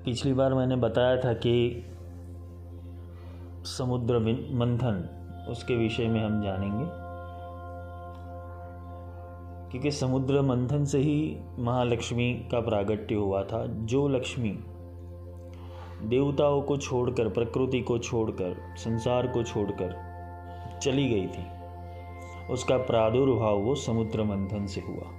पिछली बार मैंने बताया था कि समुद्र मंथन उसके विषय में हम जानेंगे, क्योंकि समुद्र मंथन से ही महालक्ष्मी का प्रागट्य हुआ था। जो लक्ष्मी देवताओं को छोड़कर, प्रकृति को छोड़कर, संसार को छोड़कर चली गई थी, उसका प्रादुर्भाव वो समुद्र मंथन से हुआ।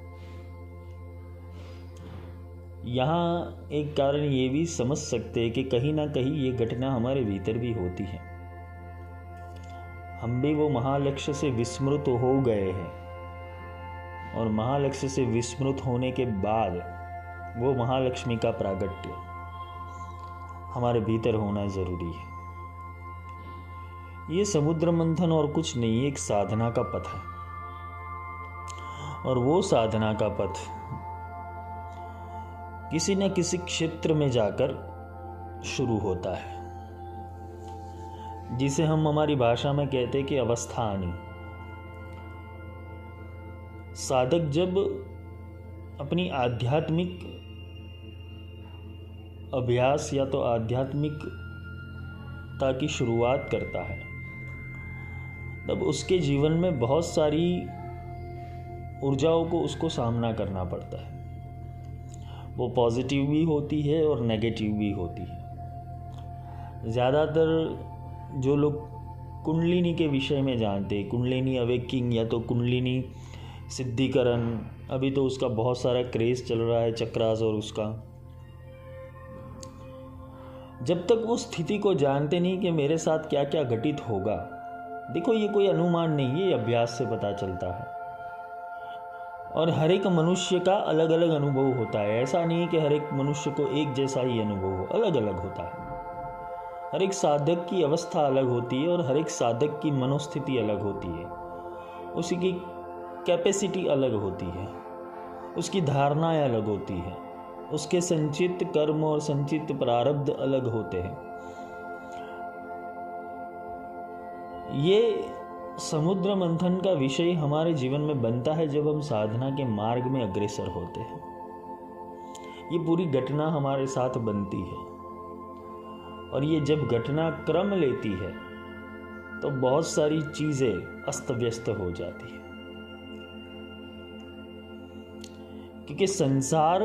यहाँ एक कारण ये भी समझ सकते हैं कि कहीं ना कहीं ये घटना हमारे भीतर भी होती है। हम भी वो महालक्ष्य से विस्मृत हो गए हैं, और महालक्ष्य से विस्मृत होने के बाद वो महालक्ष्मी का प्रागट्य हमारे भीतर होना जरूरी है। ये समुद्र मंथन और कुछ नहीं, एक साधना का पथ है, और वो साधना का पथ किसी न किसी क्षेत्र में जाकर शुरू होता है, जिसे हम हमारी भाषा में कहते हैं कि अवस्था आनी। साधक जब अपनी आध्यात्मिक अभ्यास या तो आध्यात्मिकता की शुरुआत करता है, तब उसके जीवन में बहुत सारी ऊर्जाओं को उसको सामना करना पड़ता है। वो पॉजिटिव भी होती है और नेगेटिव भी होती है। ज़्यादातर जो लोग कुंडलिनी के विषय में जानते हैं, कुंडलिनी अवेकिंग या तो कुंडलिनी सिद्धिकरण, अभी तो उसका बहुत सारा क्रेज़ चल रहा है, चक्रास और उसका। जब तक वो स्थिति को जानते नहीं कि मेरे साथ क्या क्या घटित होगा, देखो ये कोई अनुमान नहीं है, ये अभ्यास से पता चलता है। और हर एक मनुष्य का अलग अलग अनुभव होता है। ऐसा नहीं है कि हर एक मनुष्य को एक जैसा ही अनुभव हो, अलग अलग होता है। हर एक साधक की अवस्था अलग होती है, और हर एक साधक की मनोस्थिति अलग होती है। उसी की कैपेसिटी अलग होती है, उसकी धारणाएं अलग होती है, उसके संचित कर्म और संचित प्रारब्ध अलग होते हैं। ये समुद्र मंथन का विषय हमारे जीवन में बनता है जब हम साधना के मार्ग में अग्रसर होते हैं। ये पूरी घटना हमारे साथ बनती है, और ये जब घटना क्रम लेती है तो बहुत सारी चीजें अस्त व्यस्त हो जाती है, क्योंकि संसार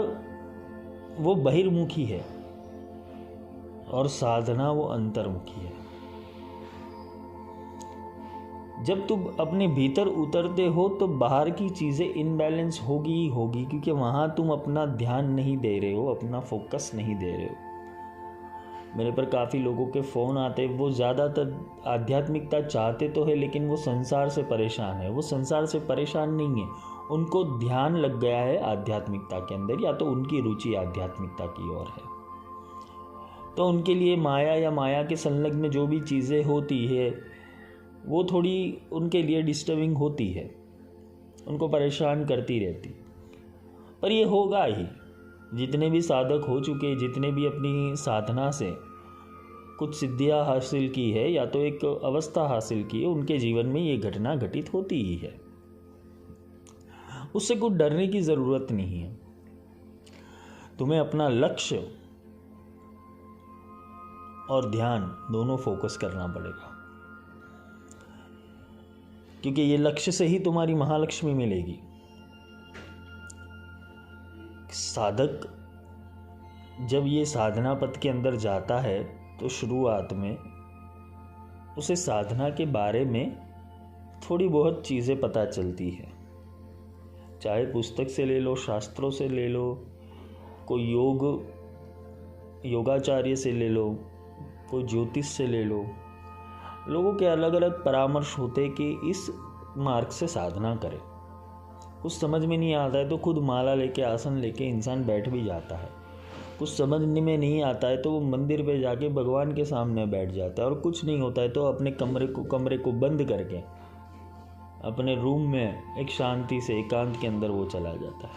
वो बहिर्मुखी है और साधना वो अंतर्मुखी है। जब तुम अपने भीतर उतरते हो तो बाहर की चीज़ें इनबैलेंस होगी ही होगी, क्योंकि वहाँ तुम अपना ध्यान नहीं दे रहे हो, अपना फोकस नहीं दे रहे हो। मेरे पर काफ़ी लोगों के फ़ोन आते, वो ज़्यादातर आध्यात्मिकता चाहते तो है, लेकिन वो संसार से परेशान है। वो संसार से परेशान नहीं है, उनको ध्यान लग गया है आध्यात्मिकता के अंदर, या तो उनकी रुचि आध्यात्मिकता की ओर है। तो उनके लिए माया या माया के संलग्न जो भी चीज़ें होती है वो थोड़ी उनके लिए डिस्टर्बिंग होती है, उनको परेशान करती रहती। पर ये होगा ही। जितने भी साधक हो चुके, जितने भी अपनी साधना से कुछ सिद्धियां हासिल की है या तो एक अवस्था हासिल की है, उनके जीवन में ये घटना घटित होती ही है। उससे कुछ डरने की ज़रूरत नहीं है। तुम्हें अपना लक्ष्य और ध्यान दोनों फोकस करना पड़ेगा, क्योंकि ये लक्ष्य से ही तुम्हारी महालक्ष्मी मिलेगी। साधक जब ये साधना पथ के अंदर जाता है तो शुरुआत में उसे साधना के बारे में थोड़ी बहुत चीज़ें पता चलती है। चाहे पुस्तक से ले लो, शास्त्रों से ले लो, कोई योगाचार्य से ले लो, कोई ज्योतिष से ले लो। लोगों के अलग अलग परामर्श होते कि इस मार्ग से साधना करें। कुछ समझ में नहीं आता है तो खुद माला लेके, आसन लेके इंसान बैठ भी जाता है। कुछ समझने में नहीं आता है तो वो मंदिर पे जाके भगवान के सामने बैठ जाता है। और कुछ नहीं होता है तो अपने कमरे को बंद करके अपने रूम में एक शांति से एकांत के अंदर वो चला जाता है।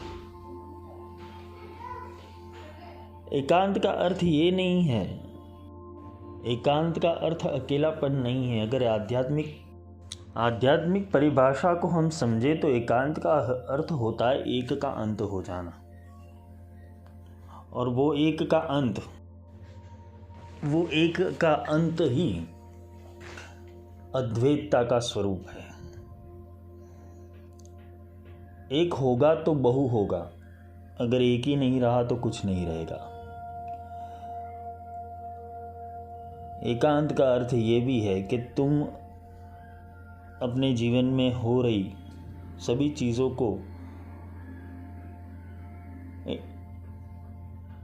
एकांत का अर्थ ये नहीं है, एकांत का अर्थ अकेलापन नहीं है। अगर आध्यात्मिक परिभाषा को हम समझे तो एकांत का अर्थ होता है एक का अंत हो जाना। और वो एक का अंत वो एक का अंत ही अद्वैतता का स्वरूप है। एक होगा तो बहु होगा, अगर एक ही नहीं रहा तो कुछ नहीं रहेगा। एकांत का अर्थ ये भी है कि तुम अपने जीवन में हो रही सभी चीज़ों को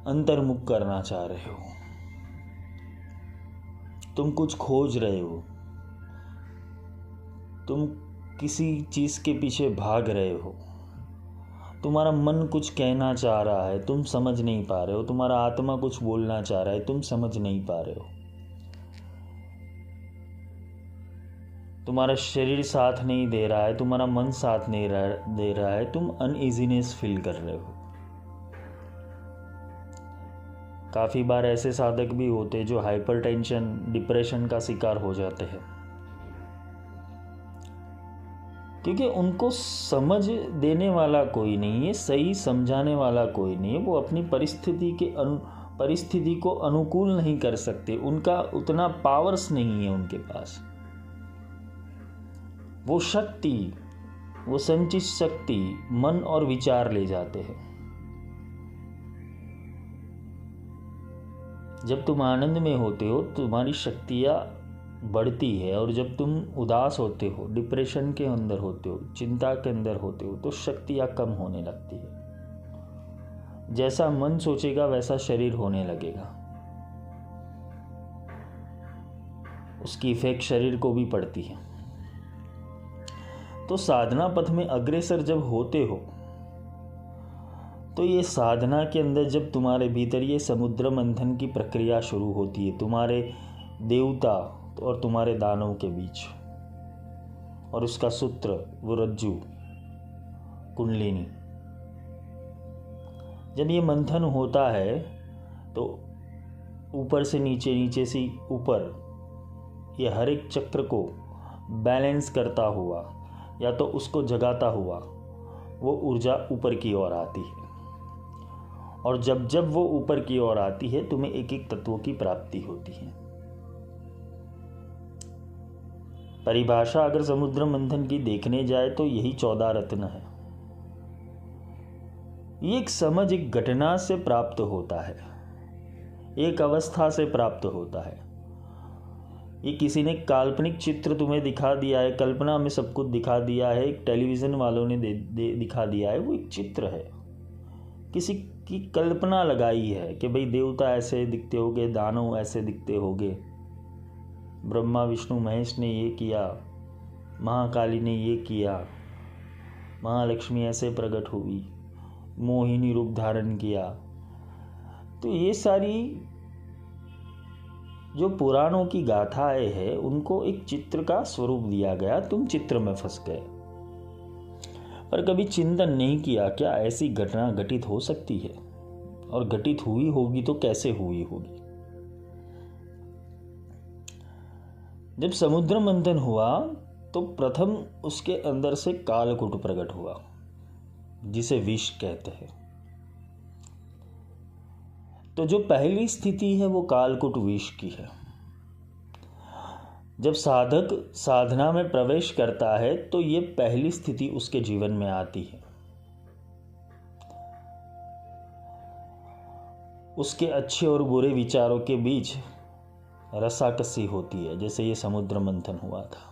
अंतर्मुख करना चाह रहे हो। तुम कुछ खोज रहे हो, तुम किसी चीज़ के पीछे भाग रहे हो, तुम्हारा मन कुछ कहना चाह रहा है, तुम समझ नहीं पा रहे हो, तुम्हारा आत्मा कुछ बोलना चाह रहा है, तुम समझ नहीं पा रहे हो, तुम्हारा शरीर साथ नहीं दे रहा है, तुम्हारा मन साथ नहीं दे रहा है, तुम अनइजीनेस फील कर रहे हो। काफ़ी बार ऐसे साधक भी होते जो हाइपरटेंशन, डिप्रेशन का शिकार हो जाते हैं, क्योंकि उनको समझ देने वाला कोई नहीं है, सही समझाने वाला कोई नहीं है। वो अपनी परिस्थिति को अनुकूल नहीं कर सकते, उनका उतना पावर्स नहीं है उनके पास। वो शक्ति, वो संचित शक्ति मन और विचार ले जाते हैं। जब तुम आनंद में होते हो तुम्हारी शक्तियाँ बढ़ती है, और जब तुम उदास होते हो, डिप्रेशन के अंदर होते हो, चिंता के अंदर होते हो, तो शक्तियाँ कम होने लगती है। जैसा मन सोचेगा वैसा शरीर होने लगेगा, उसकी इफेक्ट शरीर को भी पड़ती है। तो साधना पथ में अग्रसर जब होते हो तो ये साधना के अंदर जब तुम्हारे भीतर ये समुद्र मंथन की प्रक्रिया शुरू होती है, तुम्हारे देवता और तुम्हारे दानव के बीच, और उसका सूत्र वो रज्जु कुंडलिनी, जब ये मंथन होता है तो ऊपर से नीचे, नीचे से ऊपर, ये हर एक चक्र को बैलेंस करता हुआ या तो उसको जगाता हुआ वो ऊर्जा ऊपर की ओर आती है। और जब जब वो ऊपर की ओर आती है तुम्हें एक एक तत्वों की प्राप्ति होती है। परिभाषा अगर समुद्र मंथन की देखने जाए तो यही 14 रत्न है। ये एक समझ, एक घटना से प्राप्त होता है, एक अवस्था से प्राप्त होता है। ये किसी ने काल्पनिक चित्र तुम्हें दिखा दिया है, कल्पना में सब कुछ दिखा दिया है, एक टेलीविज़न वालों ने दिखा दिया है, वो एक चित्र है, किसी की कल्पना लगाई है कि भाई देवता ऐसे दिखते होंगे, दानव ऐसे दिखते होंगे, ब्रह्मा विष्णु महेश ने ये किया, महाकाली ने ये किया, महालक्ष्मी ऐसे प्रकट हुई, मोहिनी रूप धारण किया। तो ये सारी जो पुराणों की गाथाएं हैं उनको एक चित्र का स्वरूप दिया गया, तुम चित्र में फंस गए। पर कभी चिंतन नहीं किया क्या ऐसी घटना घटित हो सकती है, और घटित हुई होगी तो कैसे हुई होगी। जब समुद्र मंथन हुआ तो प्रथम उसके अंदर से कालकूट प्रकट हुआ, जिसे विष कहते हैं। तो जो पहली स्थिति है वो कालकूट विष की है। जब साधक साधना में प्रवेश करता है तो ये पहली स्थिति उसके जीवन में आती है। उसके अच्छे और बुरे विचारों के बीच रसाकसी होती है, जैसे ये समुद्र मंथन हुआ था।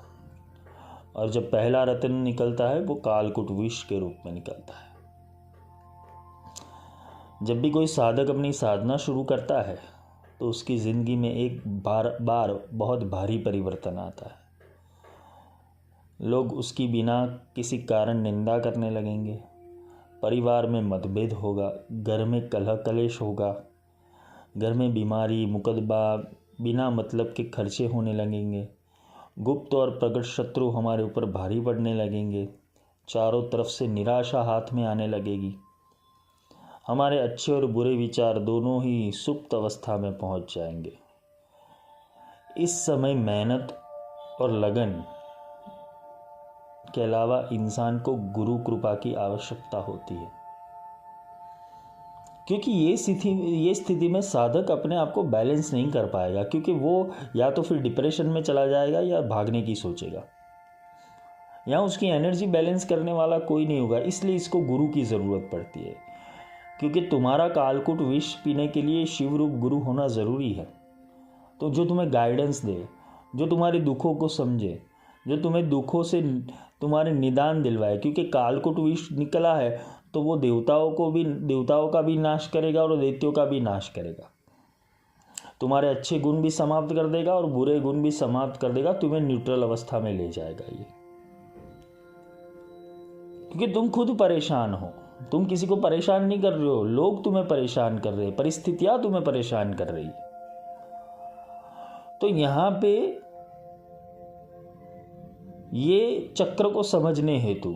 और जब पहला रत्न निकलता है वो कालकूट विष के रूप में निकलता है। जब भी कोई साधक अपनी साधना शुरू करता है तो उसकी ज़िंदगी में एक बार बहुत भारी परिवर्तन आता है। लोग उसकी बिना किसी कारण निंदा करने लगेंगे, परिवार में मतभेद होगा, घर में कलह कलेश होगा, घर में बीमारी, मुकदमा, बिना मतलब के खर्चे होने लगेंगे, गुप्त और प्रकट शत्रु हमारे ऊपर भारी पड़ने लगेंगे, चारों तरफ से निराशा हाथ में आने लगेगी, हमारे अच्छे और बुरे विचार दोनों ही सुप्त अवस्था में पहुंच जाएंगे। इस समय मेहनत और लगन के अलावा इंसान को गुरु कृपा की आवश्यकता होती है। क्योंकि ये स्थिति में साधक अपने आप को बैलेंस नहीं कर पाएगा, क्योंकि वो या तो फिर डिप्रेशन में चला जाएगा या भागने की सोचेगा। यहाँ उसकी एनर्जी बैलेंस करने वाला कोई नहीं होगा। इसलिए इसको गुरु की ज़रूरत पड़ती है, क्योंकि तुम्हारा कालकूट विष पीने के लिए शिवरूप गुरु होना ज़रूरी है। तो जो तुम्हें गाइडेंस दे, जो तुम्हारे दुखों को समझे, जो तुम्हें दुखों से तुम्हारे निदान दिलवाए, क्योंकि कालकूट विष निकला है तो वो देवताओं का भी नाश करेगा और दैत्यों का भी नाश करेगा। तुम्हारे अच्छे गुण भी समाप्त कर देगा और बुरे गुण भी समाप्त कर देगा। तुम्हें न्यूट्रल अवस्था में ले जाएगा ये, क्योंकि तुम खुद परेशान हो। तुम किसी को परेशान नहीं कर रहे हो, लोग तुम्हें परेशान कर रहे हैं, परिस्थितियां तुम्हें परेशान कर रही। तो यहां पे ये चक्र को समझने हेतु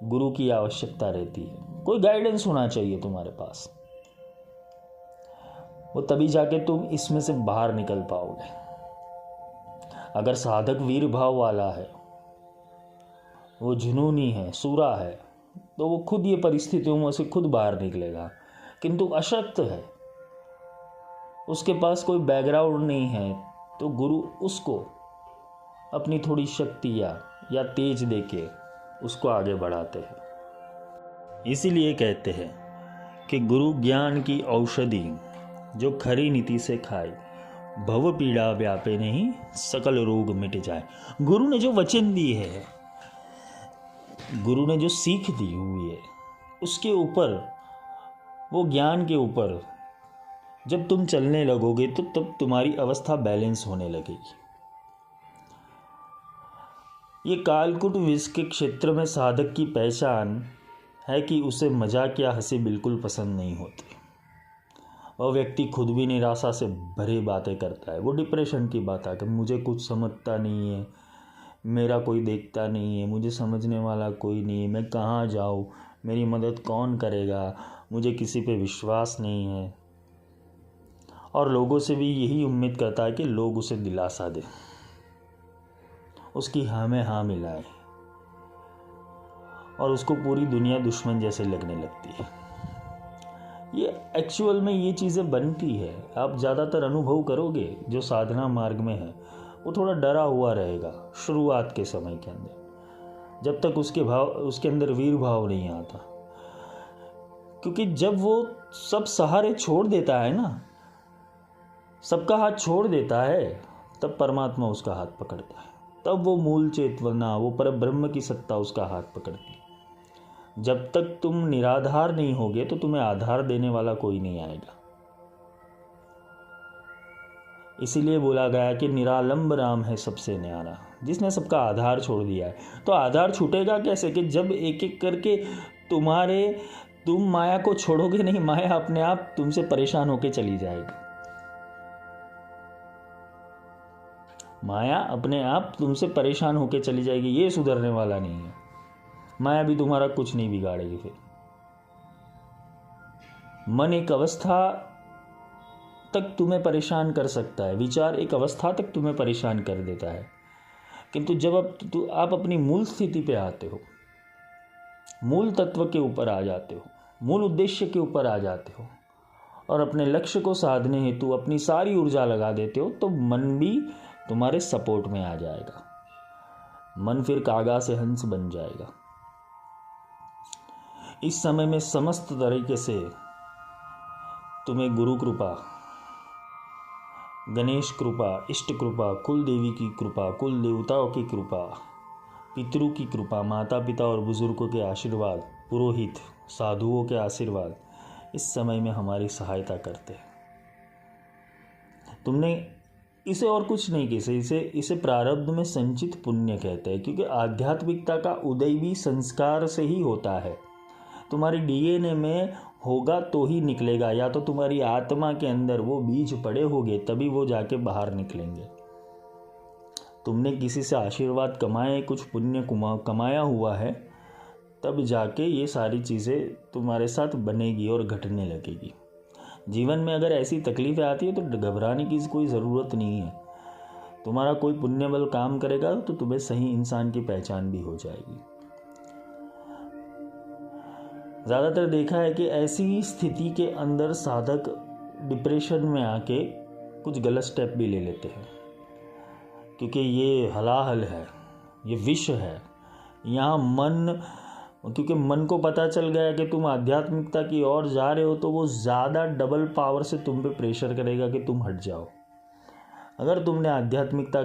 गुरु की आवश्यकता रहती है। कोई गाइडेंस होना चाहिए तुम्हारे पास, वो तभी जाके तुम इसमें से बाहर निकल पाओगे। अगर साधक वीर भाव वाला है, वो जुनूनी है, सूरा है, तो वो खुद ये परिस्थितियों में से खुद बाहर निकलेगा। किंतु अशक्त है, उसके पास कोई बैकग्राउंड नहीं है, तो गुरु उसको अपनी थोड़ी शक्ति या तेज देके उसको आगे बढ़ाते हैं। इसीलिए कहते हैं कि गुरु ज्ञान की औषधि जो खरी नीति से खाए, भव पीड़ा व्यापे नहीं, सकल रोग मिट जाए। गुरु ने जो वचन दिए है, गुरु ने जो सीख दी हुई है, उसके ऊपर, वो ज्ञान के ऊपर जब तुम चलने लगोगे तो तब तुम्हारी अवस्था बैलेंस होने लगेगी। ये कालकूट विष के क्षेत्र में साधक की पहचान है कि उसे मजाक या हंसी बिल्कुल पसंद नहीं होती। वह व्यक्ति खुद भी निराशा से भरी बातें करता है। वो डिप्रेशन की बात आकर, मुझे कुछ समझता नहीं है, मेरा कोई देखता नहीं है, मुझे समझने वाला कोई नहीं है, मैं कहाँ जाऊँ, मेरी मदद कौन करेगा, मुझे किसी पे विश्वास नहीं है। और लोगों से भी यही उम्मीद करता है कि लोग उसे दिलासा दें, उसकी हाँ में हाँ मिलाए, और उसको पूरी दुनिया दुश्मन जैसे लगने लगती है। ये एक्चुअल में ये चीज़ें बनती है। आप ज़्यादातर अनुभव करोगे जो साधना मार्ग में है, वो थोड़ा डरा हुआ रहेगा शुरुआत के समय के अंदर, जब तक उसके अंदर वीर भाव नहीं आता। क्योंकि जब वो सब सहारे छोड़ देता है ना, सबका हाथ छोड़ देता है, तब परमात्मा उसका हाथ पकड़ता है। तब वो मूल चेतना, वो परब्रह्म की सत्ता उसका हाथ पकड़ती है। जब तक तुम निराधार नहीं होगे तो तुम्हें आधार देने वाला कोई नहीं आएगा। इसीलिए बोला गया कि निरालंब राम है सबसे न्यारा, जिसने सबका आधार छोड़ दिया है। तो आधार छूटेगा कैसे? कि जब एक एक करके तुम माया को छोड़ोगे नहीं, माया अपने आप तुमसे परेशान होके चली जाएगी। माया अपने आप तुमसे परेशान होके चली जाएगी, ये सुधरने वाला नहीं है। माया भी तुम्हारा कुछ नहीं बिगाड़ेगी। फिर मन एक अवस्था तक तुम्हें परेशान कर सकता है, विचार एक अवस्था तक तुम्हें परेशान कर देता है, किंतु जब आप अपनी मूल स्थिति पे आते हो, मूल तत्व के ऊपर आ जाते हो, मूल उद्देश्य के ऊपर आ जाते हो और अपने लक्ष्य को साधने हेतु अपनी सारी ऊर्जा लगा देते हो, तो मन भी तुम्हारे सपोर्ट में आ जाएगा। मन फिर कागा से हंस बन जाएगा। इस समय में समस्त तरीके से तुम्हें गुरु कृपा, गणेश कृपा, इष्ट कृपा, कुल देवी की कृपा, कुल देवताओं की कृपा, पितरों की कृपा, माता पिता और बुजुर्गों के आशीर्वाद, पुरोहित साधुओं के आशीर्वाद इस समय में हमारी सहायता करते हैं। तुमने इसे और कुछ नहीं किया, इसे प्रारब्ध में संचित पुण्य कहते हैं, क्योंकि आध्यात्मिकता का उदय भी संस्कार से ही होता है। तुम्हारी डीएनए में होगा तो ही निकलेगा, या तो तुम्हारी आत्मा के अंदर वो बीज पड़े होंगे तभी वो जाके बाहर निकलेंगे। तुमने किसी से आशीर्वाद कमाए, कुछ पुण्य कमाया हुआ है, तब जाके ये सारी चीज़ें तुम्हारे साथ बनेगी और घटने लगेगी। जीवन में अगर ऐसी तकलीफ़ें आती है तो घबराने की कोई ज़रूरत नहीं है। तुम्हारा कोई पुण्य बल काम करेगा तो तुम्हें सही इंसान की पहचान भी हो जाएगी। ज़्यादातर देखा है कि ऐसी स्थिति के अंदर साधक डिप्रेशन में आके कुछ गलत स्टेप भी ले लेते हैं, क्योंकि ये हलाहल है, ये विष है। यहाँ क्योंकि मन को पता चल गया कि तुम आध्यात्मिकता की ओर जा रहे हो, तो वो ज़्यादा डबल पावर से तुम पे प्रेशर करेगा कि तुम हट जाओ। अगर तुमने आध्यात्मिकता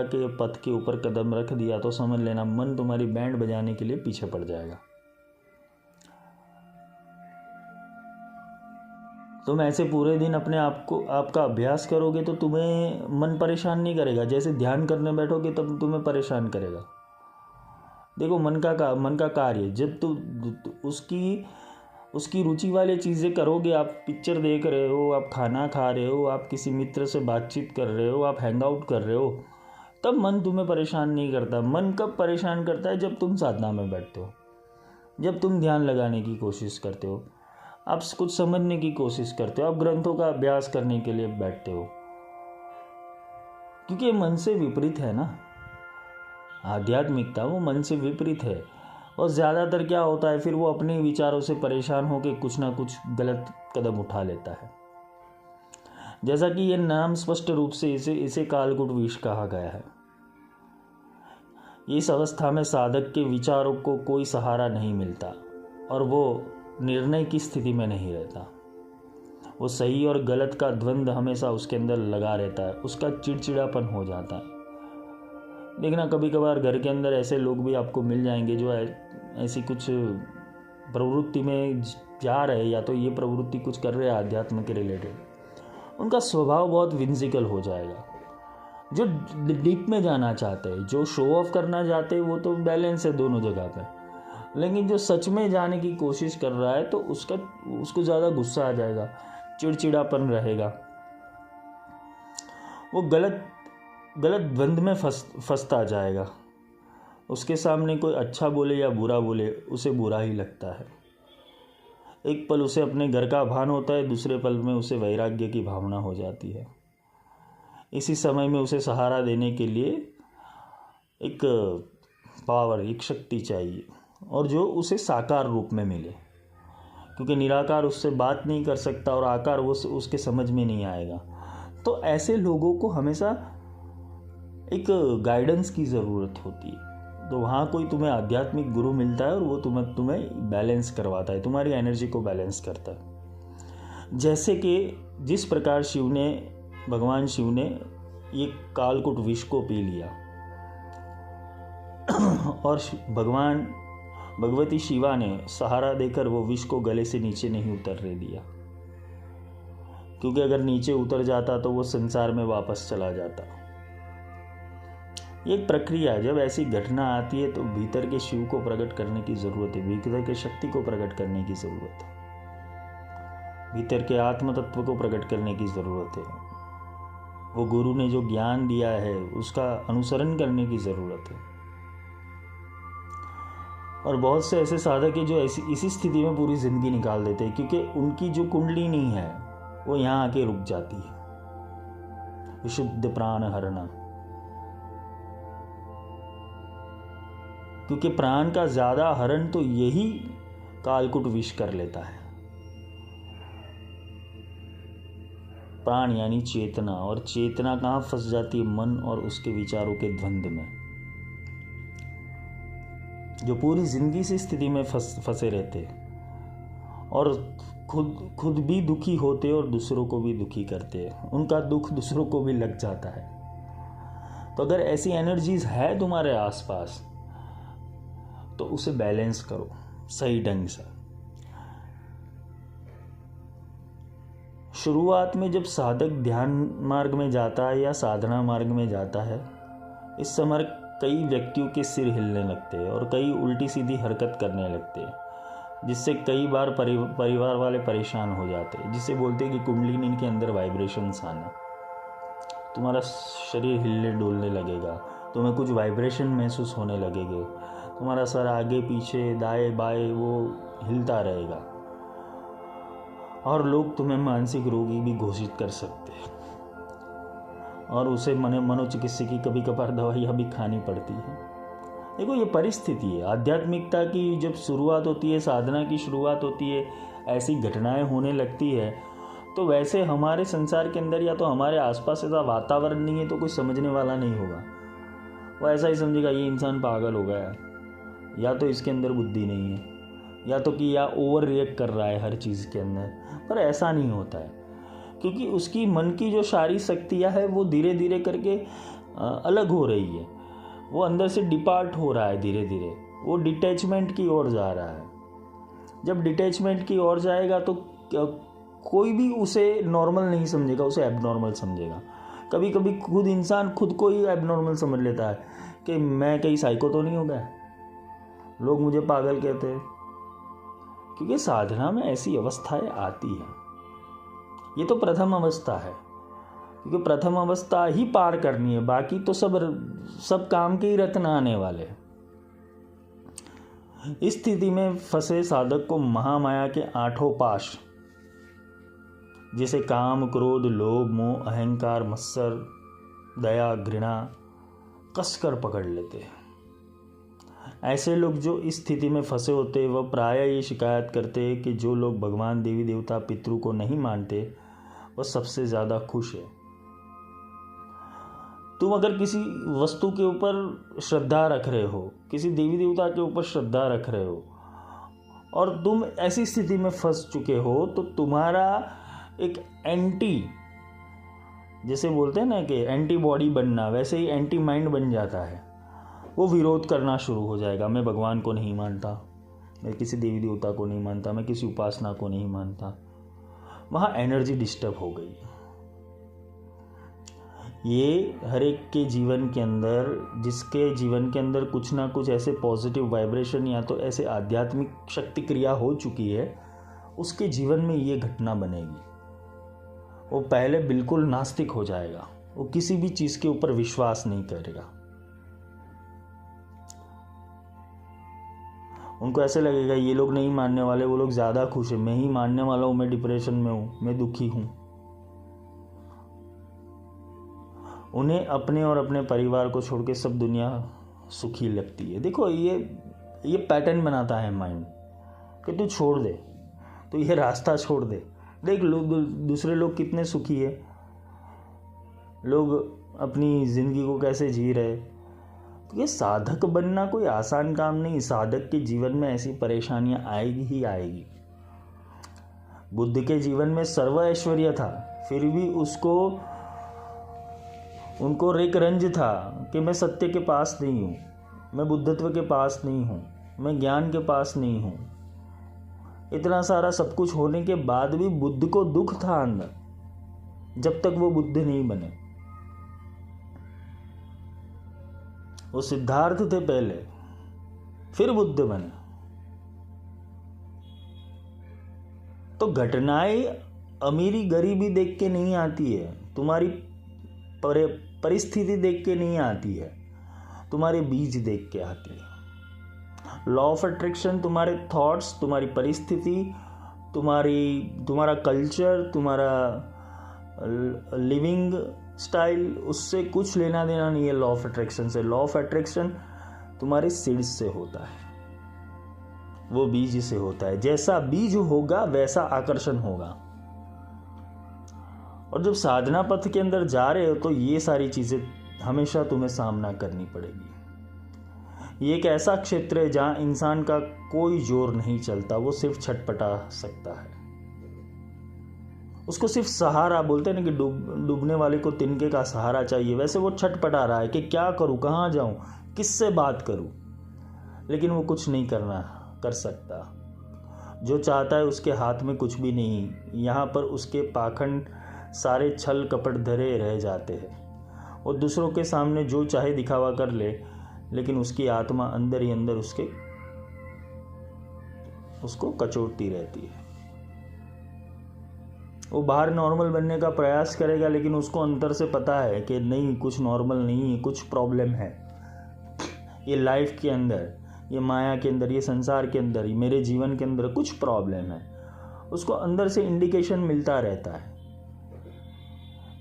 के पथ के ऊपर कदम रख दिया तो समझ लेना मन तुम्हारी बैंड बजाने के लिए पीछे पड़ जाएगा। तुम ऐसे पूरे दिन अपने आपका अभ्यास करोगे तो तुम्हें मन परेशान नहीं करेगा। जैसे ध्यान करने बैठोगे तब तुम्हें परेशान करेगा। देखो मन का कार्य, जब तुम उसकी रुचि वाली चीज़ें करोगे, आप पिक्चर देख रहे हो, आप खाना खा रहे हो, आप किसी मित्र से बातचीत कर रहे हो, आप हैंग आउट कर रहे हो, तब मन तुम्हें परेशान नहीं करता। मन कब परेशान करता है? जब तुम साधना में बैठते हो, जब तुम ध्यान लगाने की कोशिश करते हो, आप कुछ समझने की कोशिश करते हो, आप ग्रंथों का अभ्यास करने के लिए बैठते हो, क्योंकि मन से विपरीत है ना। आध्यात्मिकता वो मन से विपरीत है। और ज़्यादातर क्या होता है, फिर वो अपने विचारों से परेशान होकर कुछ ना कुछ गलत कदम उठा लेता है। जैसा कि ये नाम स्पष्ट रूप से इसे कालकूट विष कहा गया है। इस अवस्था में साधक के विचारों को कोई सहारा नहीं मिलता और वो निर्णय की स्थिति में नहीं रहता। वो सही और गलत का द्वंद्व हमेशा उसके अंदर लगा रहता है, उसका चिड़चिड़ापन हो जाता है। देखना कभी कभार घर के अंदर ऐसे लोग भी आपको मिल जाएंगे जो ऐसी कुछ प्रवृत्ति में जा रहे हैं, या तो ये प्रवृत्ति कुछ कर रहे हैं आध्यात्म के रिलेटेड। उनका स्वभाव बहुत विंसिकल हो जाएगा। जो डीप में जाना चाहते हैं, जो शो ऑफ करना चाहते हैं, वो तो बैलेंस है दोनों जगह पे। लेकिन जो सच में जाने की कोशिश कर रहा है तो उसको ज़्यादा गुस्सा आ जाएगा, चिड़चिड़ापन रहेगा, वो गलत द्वंद्व में फंसता जाएगा। उसके सामने कोई अच्छा बोले या बुरा बोले, उसे बुरा ही लगता है। एक पल उसे अपने घर का भान होता है, दूसरे पल में उसे वैराग्य की भावना हो जाती है। इसी समय में उसे सहारा देने के लिए एक पावर, एक शक्ति चाहिए, और जो उसे साकार रूप में मिले, क्योंकि निराकार उससे बात नहीं कर सकता और आकार वो उसके समझ में नहीं आएगा। तो ऐसे लोगों को हमेशा एक गाइडेंस की ज़रूरत होती है। तो वहाँ कोई तुम्हें आध्यात्मिक गुरु मिलता है और वो तुम्हें बैलेंस करवाता है, तुम्हारी एनर्जी को बैलेंस करता है। जैसे कि जिस प्रकार भगवान शिव ने ये कालकूट विष को पी लिया और भगवती शिवा ने सहारा देकर वो विष को गले से नीचे नहीं उतरने दिया, क्योंकि अगर नीचे उतर जाता तो वो संसार में वापस चला जाता। एक प्रक्रिया है, जब ऐसी घटना आती है तो भीतर के शिव को प्रकट करने की ज़रूरत है, भीतर के शक्ति को प्रकट करने की ज़रूरत है, भीतर के आत्म तत्व को प्रकट करने की ज़रूरत है। वो गुरु ने जो ज्ञान दिया है उसका अनुसरण करने की ज़रूरत है। और बहुत से ऐसे साधक हैं जो इसी स्थिति में पूरी ज़िंदगी निकाल देते हैं, क्योंकि उनकी जो कुंडली नहीं है वो यहाँ आके रुक जाती है। विशुद्ध प्राण हरणा, क्योंकि प्राण का ज़्यादा हरण तो यही कालकूट विष कर लेता है। प्राण यानी चेतना, और चेतना कहाँ फंस जाती है? मन और उसके विचारों के द्वंद्व में, जो पूरी जिंदगी से स्थिति में फंसे रहते और खुद भी दुखी होते और दूसरों को भी दुखी करते हैं। उनका दुख दूसरों को भी लग जाता है। तो अगर ऐसी एनर्जीज है तुम्हारे आसपास तो उसे बैलेंस करो सही ढंग से। शुरुआत में जब साधक ध्यान मार्ग में जाता है या साधना मार्ग में जाता है, इस समय कई व्यक्तियों के सिर हिलने लगते हैं और कई उल्टी सीधी हरकत करने लगते हैं, जिससे कई बार परिवार वाले परेशान हो जाते हैं, जिससे बोलते हैं कि कुंडलिनी के अंदर वाइब्रेशंस आना, तुम्हारा शरीर हिलने डोलने लगेगा, तुम्हें कुछ वाइब्रेशन महसूस होने लगेंगे, तुम्हारा सर आगे पीछे दाएं बाएं वो हिलता रहेगा, और लोग तुम्हें मानसिक रोगी भी घोषित कर सकते हैं और उसे मनोचिकित्सक की कभी कभार दवाइयाँ भी खानी पड़ती है। देखो ये परिस्थिति है। आध्यात्मिकता की जब शुरुआत होती है, साधना की शुरुआत होती है, ऐसी घटनाएं होने लगती है, तो वैसे हमारे संसार के अंदर या तो हमारे आसपास ऐसा वातावरण नहीं है तो कोई समझने वाला नहीं होगा। वो ऐसा ही समझेगा ये इंसान पागल हो गया है, या तो इसके अंदर बुद्धि नहीं है, या तो कि या ओवर रिएक्ट कर रहा है हर चीज़ के अंदर। पर ऐसा नहीं होता है, क्योंकि उसकी मन की जो सारी शक्तियाँ है वो धीरे धीरे करके अलग हो रही है। वो अंदर से डिपार्ट हो रहा है धीरे धीरे, वो डिटैचमेंट की ओर जा रहा है। जब डिटैचमेंट की ओर जाएगा तो कोई भी उसे नॉर्मल नहीं समझेगा, उसे एबनॉर्मल समझेगा। कभी कभी खुद इंसान खुद को ही एबनॉर्मल समझ लेता है कि मैं कहीं साइको तो नहीं हो गया, लोग मुझे पागल कहते हैं। क्योंकि साधना में ऐसी अवस्थाएं आती हैं। ये तो प्रथम अवस्था है, क्योंकि प्रथम अवस्था ही पार करनी है, बाकी तो सब काम के ही रत्न आने वाले। इस स्थिति में फंसे साधक को महामाया के 8 पाश, जैसे काम, क्रोध, लोभ, मोह, अहंकार, मत्सर, दया, घृणा कसकर पकड़ लेते हैं। ऐसे लोग जो इस स्थिति में फंसे होते हैं वह प्रायः ये शिकायत करते हैं कि जो लोग भगवान, देवी देवता, पितरों को नहीं मानते वह सबसे ज़्यादा खुश है। तुम अगर किसी वस्तु के ऊपर श्रद्धा रख रहे हो, किसी देवी देवता के ऊपर श्रद्धा रख रहे हो, और तुम ऐसी स्थिति में फंस चुके हो, तो तुम्हारा एक जैसे बोलते हैं ना कि एंटीबॉडी बनना, वैसे ही एंटी माइंड बन जाता है। वो विरोध करना शुरू हो जाएगा। मैं भगवान को नहीं मानता, मैं किसी देवी देवता को नहीं मानता, मैं किसी उपासना को नहीं मानता। वहाँ एनर्जी डिस्टर्ब हो गई। ये हर एक के जीवन के अंदर, जिसके जीवन के अंदर कुछ ना कुछ ऐसे पॉजिटिव वाइब्रेशन या तो ऐसे आध्यात्मिक शक्ति क्रिया हो चुकी है, उसके जीवन में ये घटना बनेगी। वो पहले बिल्कुल नास्तिक हो जाएगा, वो किसी भी चीज़ के ऊपर विश्वास नहीं करेगा। उनको ऐसे लगेगा ये लोग नहीं मानने वाले, वो लोग ज़्यादा खुश है, मैं ही मानने वाला हूँ, मैं डिप्रेशन में हूँ, मैं दुखी हूँ। उन्हें अपने और अपने परिवार को छोड़ के सब दुनिया सुखी लगती है। देखो ये पैटर्न बनाता है माइंड कि तू छोड़ दे, तो ये रास्ता छोड़ दे। देख लो दूसरे लोग कितने सुखी है, लोग अपनी ज़िंदगी को कैसे जी रहे। तो ये साधक बनना कोई आसान काम नहीं। साधक के जीवन में ऐसी परेशानियां आएगी ही आएगी। बुद्ध के जीवन में सर्व ऐश्वर्य था, फिर भी उनको एक रंज था कि मैं सत्य के पास नहीं हूँ, मैं बुद्धत्व के पास नहीं हूँ, मैं ज्ञान के पास नहीं हूँ। इतना सारा सब कुछ होने के बाद भी बुद्ध को दुख था अंदर, जब तक वो बुद्ध नहीं बने। वो सिद्धार्थ थे पहले, फिर बुद्ध बने। तो घटनाएं अमीरी गरीबी देख के नहीं आती है, तुम्हारी परिस्थिति देख के नहीं आती है, तुम्हारे बीज देख के आती है। लॉ ऑफ अट्रैक्शन तुम्हारे थॉट्स, तुम्हारी परिस्थिति, तुम्हारा कल्चर, तुम्हारा लिविंग स्टाइल, उससे कुछ लेना देना नहीं है लॉ ऑफ अट्रैक्शन से। लॉ ऑफ अट्रैक्शन तुम्हारे सीड्स से होता है, वो बीज से होता है। जैसा बीज होगा वैसा आकर्षण होगा। और जब साधना पथ के अंदर जा रहे हो तो ये सारी चीजें हमेशा तुम्हें सामना करनी पड़ेगी। ये एक ऐसा क्षेत्र है जहां इंसान का कोई जोर नहीं चलता, वो सिर्फ छटपटा सकता है। उसको सिर्फ सहारा, बोलते हैं ना कि डूबने वाले को तिनके का सहारा चाहिए, वैसे वो छटपटा रहा है कि क्या करूं, कहाँ जाऊं, किससे बात करूं, लेकिन वो कुछ नहीं कर सकता। जो चाहता है उसके हाथ में कुछ भी नहीं। यहाँ पर उसके पाखंड सारे छल कपट धरे रह जाते हैं। और दूसरों के सामने जो चाहे दिखावा कर ले, लेकिन उसकी आत्मा अंदर ही अंदर उसको कचोटती रहती है। वो बाहर नॉर्मल बनने का प्रयास करेगा, लेकिन उसको अंदर से पता है कि नहीं, कुछ नॉर्मल नहीं है, कुछ प्रॉब्लम है। ये लाइफ के अंदर, ये माया के अंदर, ये संसार के अंदर, मेरे जीवन के अंदर कुछ प्रॉब्लम है। उसको अंदर से इंडिकेशन मिलता रहता है।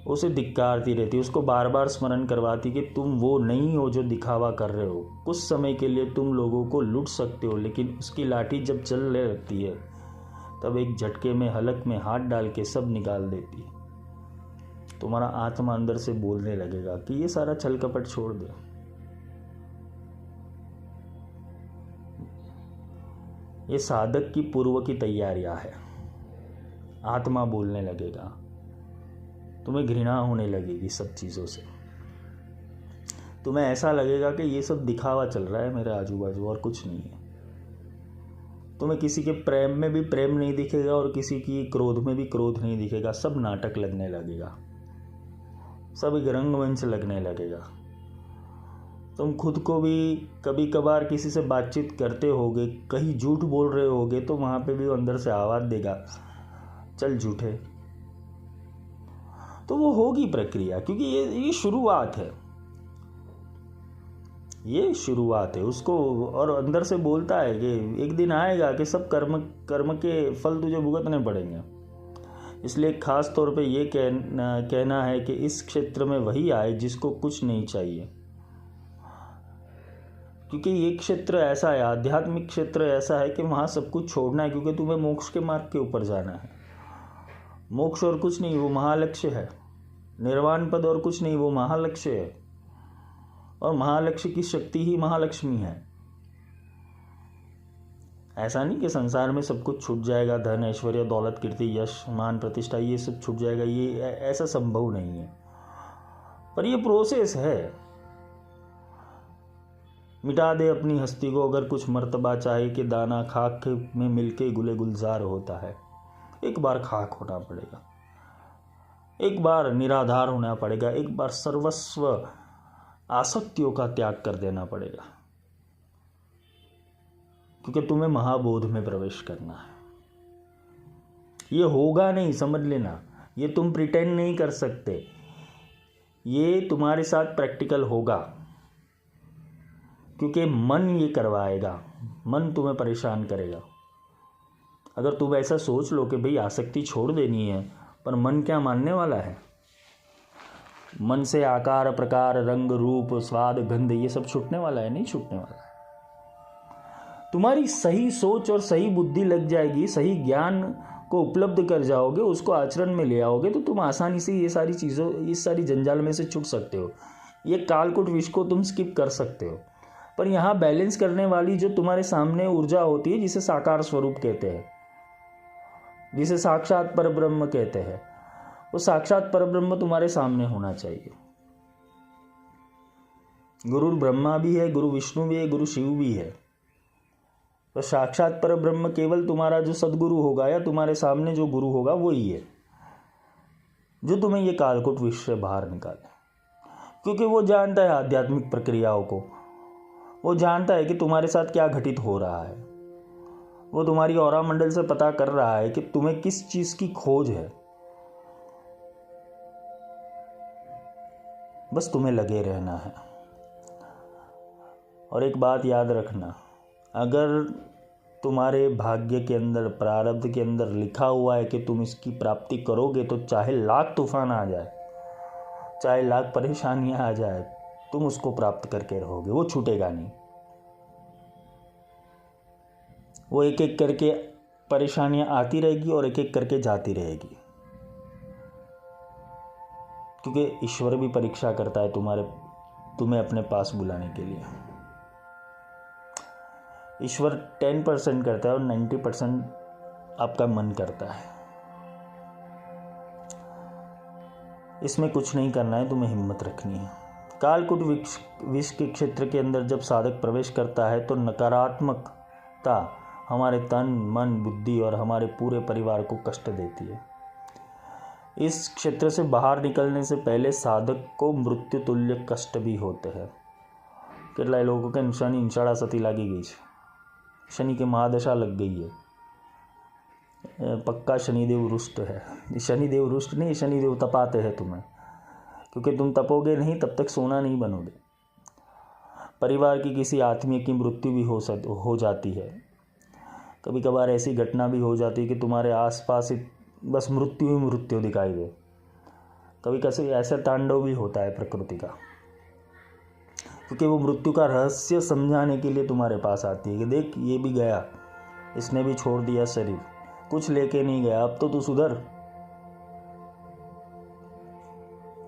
उसे धिक्कारती रहती, उसको बार बार स्मरण करवाती कि तुम वो नहीं हो जो दिखावा कर रहे हो। कुछ समय के लिए तुम लोगों को लूट सकते हो, लेकिन उसकी लाठी जब चलने लगती है तब एक झटके में हलक में हाथ डाल के सब निकाल देती है। तुम्हारा आत्मा अंदर से बोलने लगेगा कि ये सारा छल कपट छोड़ दे। ये साधक की पूर्व की तैयारियां है। आत्मा बोलने लगेगा, तुम्हें घृणा होने लगेगी सब चीज़ों से। तुम्हें ऐसा लगेगा कि ये सब दिखावा चल रहा है मेरे आजू बाजू और कुछ नहीं है। तुम्हें किसी के प्रेम में भी प्रेम नहीं दिखेगा और किसी की क्रोध में भी क्रोध नहीं दिखेगा। सब नाटक लगने लगेगा, सब एक रंगमंच लगने लगेगा। तुम खुद को भी कभी कभार किसी से बातचीत करते होगे, कहीं झूठ बोल रहे होगे तो वहाँ पे भी अंदर से आवाज़ देगा, चल झूठे। तो वो होगी प्रक्रिया, क्योंकि ये शुरुआत है, ये शुरुआत है उसको। और अंदर से बोलता है कि एक दिन आएगा कि सब कर्म के फल तुझे भुगतने पड़ेंगे। इसलिए खास तौर पे ये कहना है कि इस क्षेत्र में वही आए जिसको कुछ नहीं चाहिए, क्योंकि ये क्षेत्र ऐसा है, आध्यात्मिक क्षेत्र ऐसा है कि वहाँ सब कुछ छोड़ना है, क्योंकि तुम्हें मोक्ष के मार्ग के ऊपर जाना है। मोक्ष और कुछ नहीं, वो महालक्ष्य है। निर्वाण पद और कुछ नहीं, वो महालक्ष्य है। और महालक्ष्य की शक्ति ही महालक्ष्मी है। ऐसा नहीं कि संसार में सब कुछ छूट जाएगा, धन ऐश्वर्य दौलत कीर्ति यश मान प्रतिष्ठा ये सब छूट जाएगा, ये ऐसा संभव नहीं है। पर ये प्रोसेस है। मिटा दे अपनी हस्ती को अगर कुछ मर्तबा चाहे कि दाना खाक में मिलके गुले गुलजार होता है। एक बार खाक होना पड़ेगा, एक बार निराधार होना पड़ेगा, एक बार सर्वस्व आसक्तियों का त्याग कर देना पड़ेगा, क्योंकि तुम्हें महाबोध में प्रवेश करना है। ये होगा नहीं, समझ लेना। ये तुम प्रिटेंड नहीं कर सकते, ये तुम्हारे साथ प्रैक्टिकल होगा, क्योंकि मन ये करवाएगा, मन तुम्हें परेशान करेगा। अगर तुम ऐसा सोच लो कि भाई आसक्ति छोड़ देनी है, पर मन क्या मानने वाला है? मन से आकार प्रकार रंग रूप स्वाद गंध ये सब छूटने वाला है? नहीं छूटने वाला है। तुम्हारी सही सोच और सही बुद्धि लग जाएगी, सही ज्ञान को उपलब्ध कर जाओगे, उसको आचरण में ले आओगे, तो तुम आसानी से ये सारी चीज़ों, इस सारी जंजाल में से छूट सकते हो। ये कालकूट विष को तुम स्किप कर सकते हो। पर यहाँ बैलेंस करने वाली जो तुम्हारे सामने ऊर्जा होती है, जिसे साकार स्वरूप कहते हैं, जिसे साक्षात परब्रह्म कहते हैं, वो साक्षात परब्रह्म तुम्हारे सामने होना चाहिए। गुरु ब्रह्मा भी है, गुरु विष्णु भी है, गुरु शिव भी है। तो साक्षात परब्रह्म केवल तुम्हारा जो सदगुरु होगा या तुम्हारे सामने जो गुरु होगा वही है, जो तुम्हें ये कालकूट विष से बाहर निकाले। क्योंकि वो जानता है आध्यात्मिक प्रक्रियाओं को, वो जानता है कि तुम्हारे साथ क्या घटित हो रहा है। वो तुम्हारी ऑरा मंडल से पता कर रहा है कि तुम्हें किस चीज़ की खोज है। बस तुम्हें लगे रहना है। और एक बात याद रखना, अगर तुम्हारे भाग्य के अंदर, प्रारब्ध के अंदर लिखा हुआ है कि तुम इसकी प्राप्ति करोगे, तो चाहे लाख तूफान आ जाए, चाहे लाख परेशानियां आ जाए, तुम उसको प्राप्त करके रहोगे। वो छूटेगा नहीं। वो एक एक करके परेशानियां आती रहेगी और एक एक करके जाती रहेगी, क्योंकि ईश्वर भी परीक्षा करता है तुम्हें अपने पास बुलाने के लिए। ईश्वर 10% करता है और 90% आपका मन करता है। इसमें कुछ नहीं करना है, तुम्हें हिम्मत रखनी है। कालकूट विष के क्षेत्र के अंदर जब साधक प्रवेश करता है तो नकारात्मकता हमारे तन मन बुद्धि और हमारे पूरे परिवार को कष्ट देती है। इस क्षेत्र से बाहर निकलने से पहले साधक को मृत्यु तुल्य कष्ट भी होते हैं। કેટલાય लोगों के शनि इंशाड़ा सती लागी गई है, शनि की महादशा लग गई है, पक्का शनिदेव रुष्ट है। शनिदेव रुष्ट नहीं, शनिदेव तपाते हैं तुम्हें, क्योंकि तुम तपोगे नहीं तब तक सोना नहीं बनोगे। परिवार की किसी आत्मीय की मृत्यु भी हो जाती है। कभी कभार ऐसी घटना भी हो जाती है कि तुम्हारे आसपास बस मृत्यु ही मृत्यु दिखाई दे। कभी कभी ऐसा तांडव भी होता है प्रकृति का, क्योंकि वो मृत्यु का रहस्य समझाने के लिए तुम्हारे पास आती है कि देख ये भी गया, इसने भी छोड़ दिया शरीर, कुछ लेके नहीं गया, अब तो तू सुधर।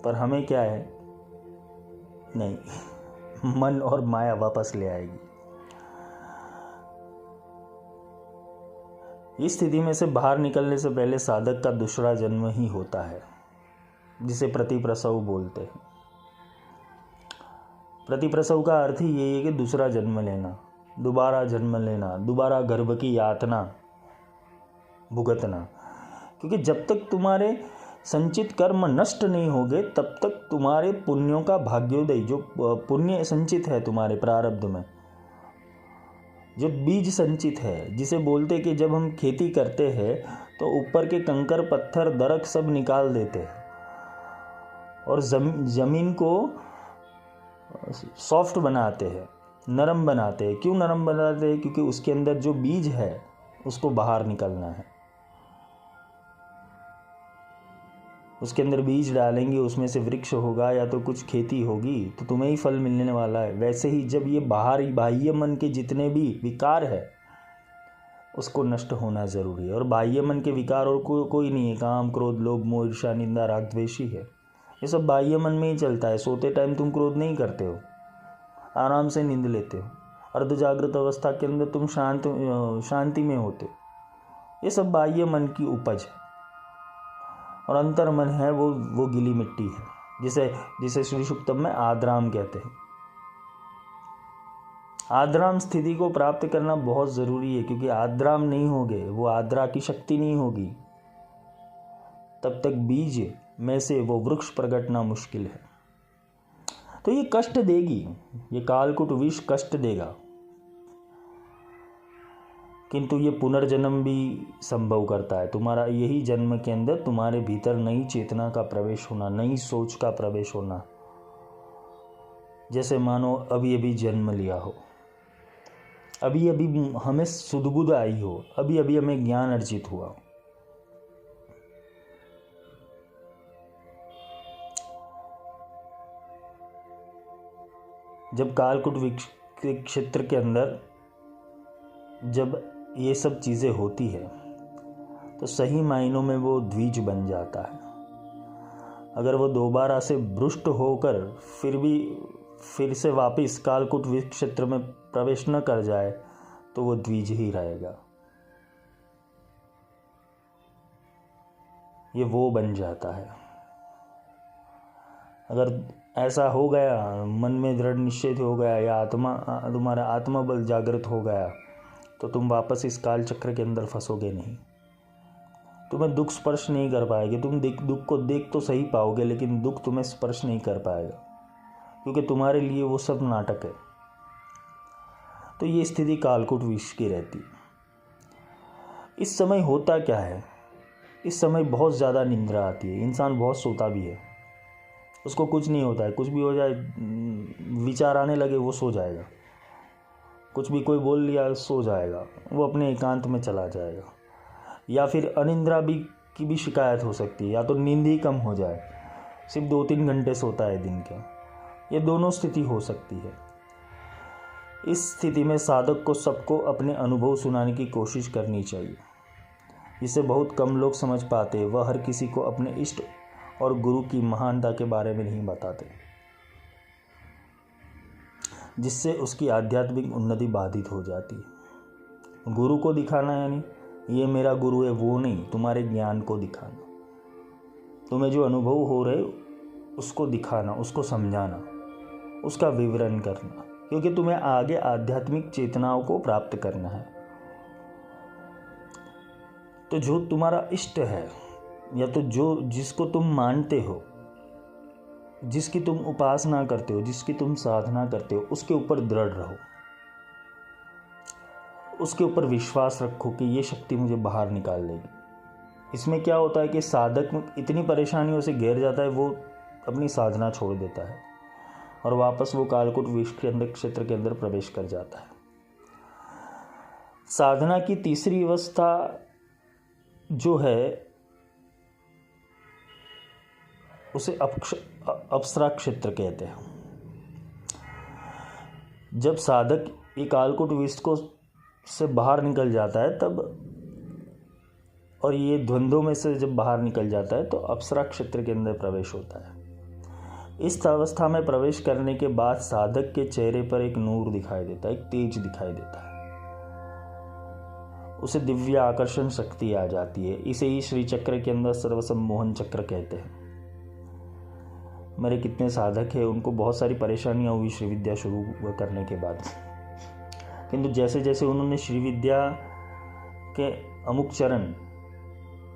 पर हमें क्या है, नहीं, मन और माया वापस ले आएगी। इस स्थिति में से बाहर निकलने से पहले साधक का दूसरा जन्म ही होता है, जिसे प्रतिप्रसव बोलते हैं। प्रतिप्रसव का अर्थ ही यही है कि दूसरा जन्म लेना, दोबारा जन्म लेना, दोबारा गर्भ की यातना भुगतना। क्योंकि जब तक तुम्हारे संचित कर्म नष्ट नहीं होंगे तब तक तुम्हारे पुण्यों का भाग्योदय, जो पुण्य संचित है तुम्हारे प्रारब्ध में, जो बीज संचित है, जिसे बोलते कि जब हम खेती करते हैं तो ऊपर के कंकर पत्थर दरख्त सब निकाल देते हैं और जमीन को सॉफ्ट बनाते हैं, नरम बनाते हैं। क्यों नरम बनाते हैं? क्योंकि उसके अंदर जो बीज है उसको बाहर निकलना है। उसके अंदर बीज डालेंगे, उसमें से वृक्ष होगा या तो कुछ खेती होगी, तो तुम्हें ही फल मिलने वाला है। वैसे ही जब ये बाह्य मन के जितने भी विकार है उसको नष्ट होना ज़रूरी है। और बाह्य मन के विकार और कोई नहीं है, काम क्रोध लोभ मोह ईर्ष्या निंदा राग द्वेष ही है। ये सब बाह्य मन में ही चलता है। सोते टाइम तुम क्रोध नहीं करते हो, आराम से नींद लेते हो। अर्ध जागृत अवस्था के अंदर तुम शांति में होते हो। ये सब बाह्य मन की उपज है। और अंतर मन है वो गीली मिट्टी है, जिसे श्री सुक्तम में आद्राम कहते हैं। आद्राम स्थिति को प्राप्त करना बहुत ज़रूरी है, क्योंकि आद्राम नहीं होगे, वो आद्रा की शक्ति नहीं होगी, तब तक बीज में से वो वृक्ष प्रकटना मुश्किल है। तो ये कष्ट देगी, ये कालकूट विष कष्ट देगा, किंतु ये पुनर्जन्म भी संभव करता है। तुम्हारा यही जन्म के अंदर तुम्हारे भीतर नई चेतना का प्रवेश होना, नई सोच का प्रवेश होना। जैसे मानो अभी अभी जन्म लिया हो, अभी अभी हमें सुधबुध आई हो, अभी अभी हमें ज्ञान अर्जित हुआ। जब कालकूट क्षेत्र के अंदर जब ये सब चीज़ें होती है तो सही मायनों में वो द्विज बन जाता है। अगर वो दोबारा से भ्रष्ट होकर फिर से वापस कालकूट क्षेत्र में प्रवेश न कर जाए तो वो द्विज ही रहेगा। ये वो बन जाता है। अगर ऐसा हो गया, मन में दृढ़ निश्चय हो गया, या तुम्हारा आत्मबल जागृत हो गया, तो तुम वापस इस काल चक्र के अंदर फंसोगे नहीं। तुम्हें दुख स्पर्श नहीं कर पाएगी। तुम दुख को देख तो सही पाओगे, लेकिन दुख तुम्हें स्पर्श नहीं कर पाएगा, क्योंकि तुम्हारे लिए वो सब नाटक है। तो ये स्थिति कालकूट विष की रहती। इस समय होता क्या है, इस समय बहुत ज़्यादा निंद्रा आती है, इंसान बहुत सोता भी है, उसको कुछ नहीं होता है। कुछ भी हो जाए, विचार आने लगे, वो सो जाएगा। कुछ भी कोई बोल लिया, सो जाएगा, वो अपने एकांत में चला जाएगा। या फिर अनिंद्रा की भी शिकायत हो सकती है, या तो नींद ही कम हो जाए, सिर्फ 2-3 घंटे सोता है दिन के। ये दोनों स्थिति हो सकती है। इस स्थिति में साधक को सबको अपने अनुभव सुनाने की कोशिश करनी चाहिए। इसे बहुत कम लोग समझ पाते। वह हर किसी को अपने इष्ट और गुरु की महानता के बारे में नहीं बताते, जिससे उसकी आध्यात्मिक उन्नति बाधित हो जाती है। गुरु को दिखाना यानी ये मेरा गुरु है वो नहीं, तुम्हारे ज्ञान को दिखाना, तुम्हें जो अनुभव हो रहे उसको दिखाना, उसको समझाना, उसका विवरण करना, क्योंकि तुम्हें आगे आध्यात्मिक चेतनाओं को प्राप्त करना है। तो जो तुम्हारा इष्ट है, या तो जिसको तुम मानते हो, जिसकी तुम उपासना करते हो, जिसकी तुम साधना करते हो, उसके ऊपर दृढ़ रहो, उसके ऊपर विश्वास रखो कि ये शक्ति मुझे बाहर निकाल लेगी। इसमें क्या होता है कि साधक इतनी परेशानियों से घिर जाता है, वो अपनी साधना छोड़ देता है और वापस वो कालकूट विष के अंदर क्षेत्र के अंदर प्रवेश कर जाता है। साधना की तीसरी अवस्था जो है उसे अप्सरा क्षेत्र कहते हैं। जब साधक ये कालकूट विष को से बाहर निकल जाता है तब, और ये द्वंद्वों में से जब बाहर निकल जाता है तो अप्सरा क्षेत्र के अंदर प्रवेश होता है। इस अवस्था में प्रवेश करने के बाद साधक के चेहरे पर एक नूर दिखाई देता है, एक तेज दिखाई देता है, उसे दिव्य आकर्षण शक्ति आ जाती है। इसे ही श्री चक्र के अंदर सर्वसम्मोहन चक्र कहते हैं। मेरे कितने साधक हैं, उनको बहुत सारी परेशानियां हुई श्री विद्या शुरू करने के बाद, किंतु जैसे जैसे उन्होंने श्री विद्या के अमुक चरण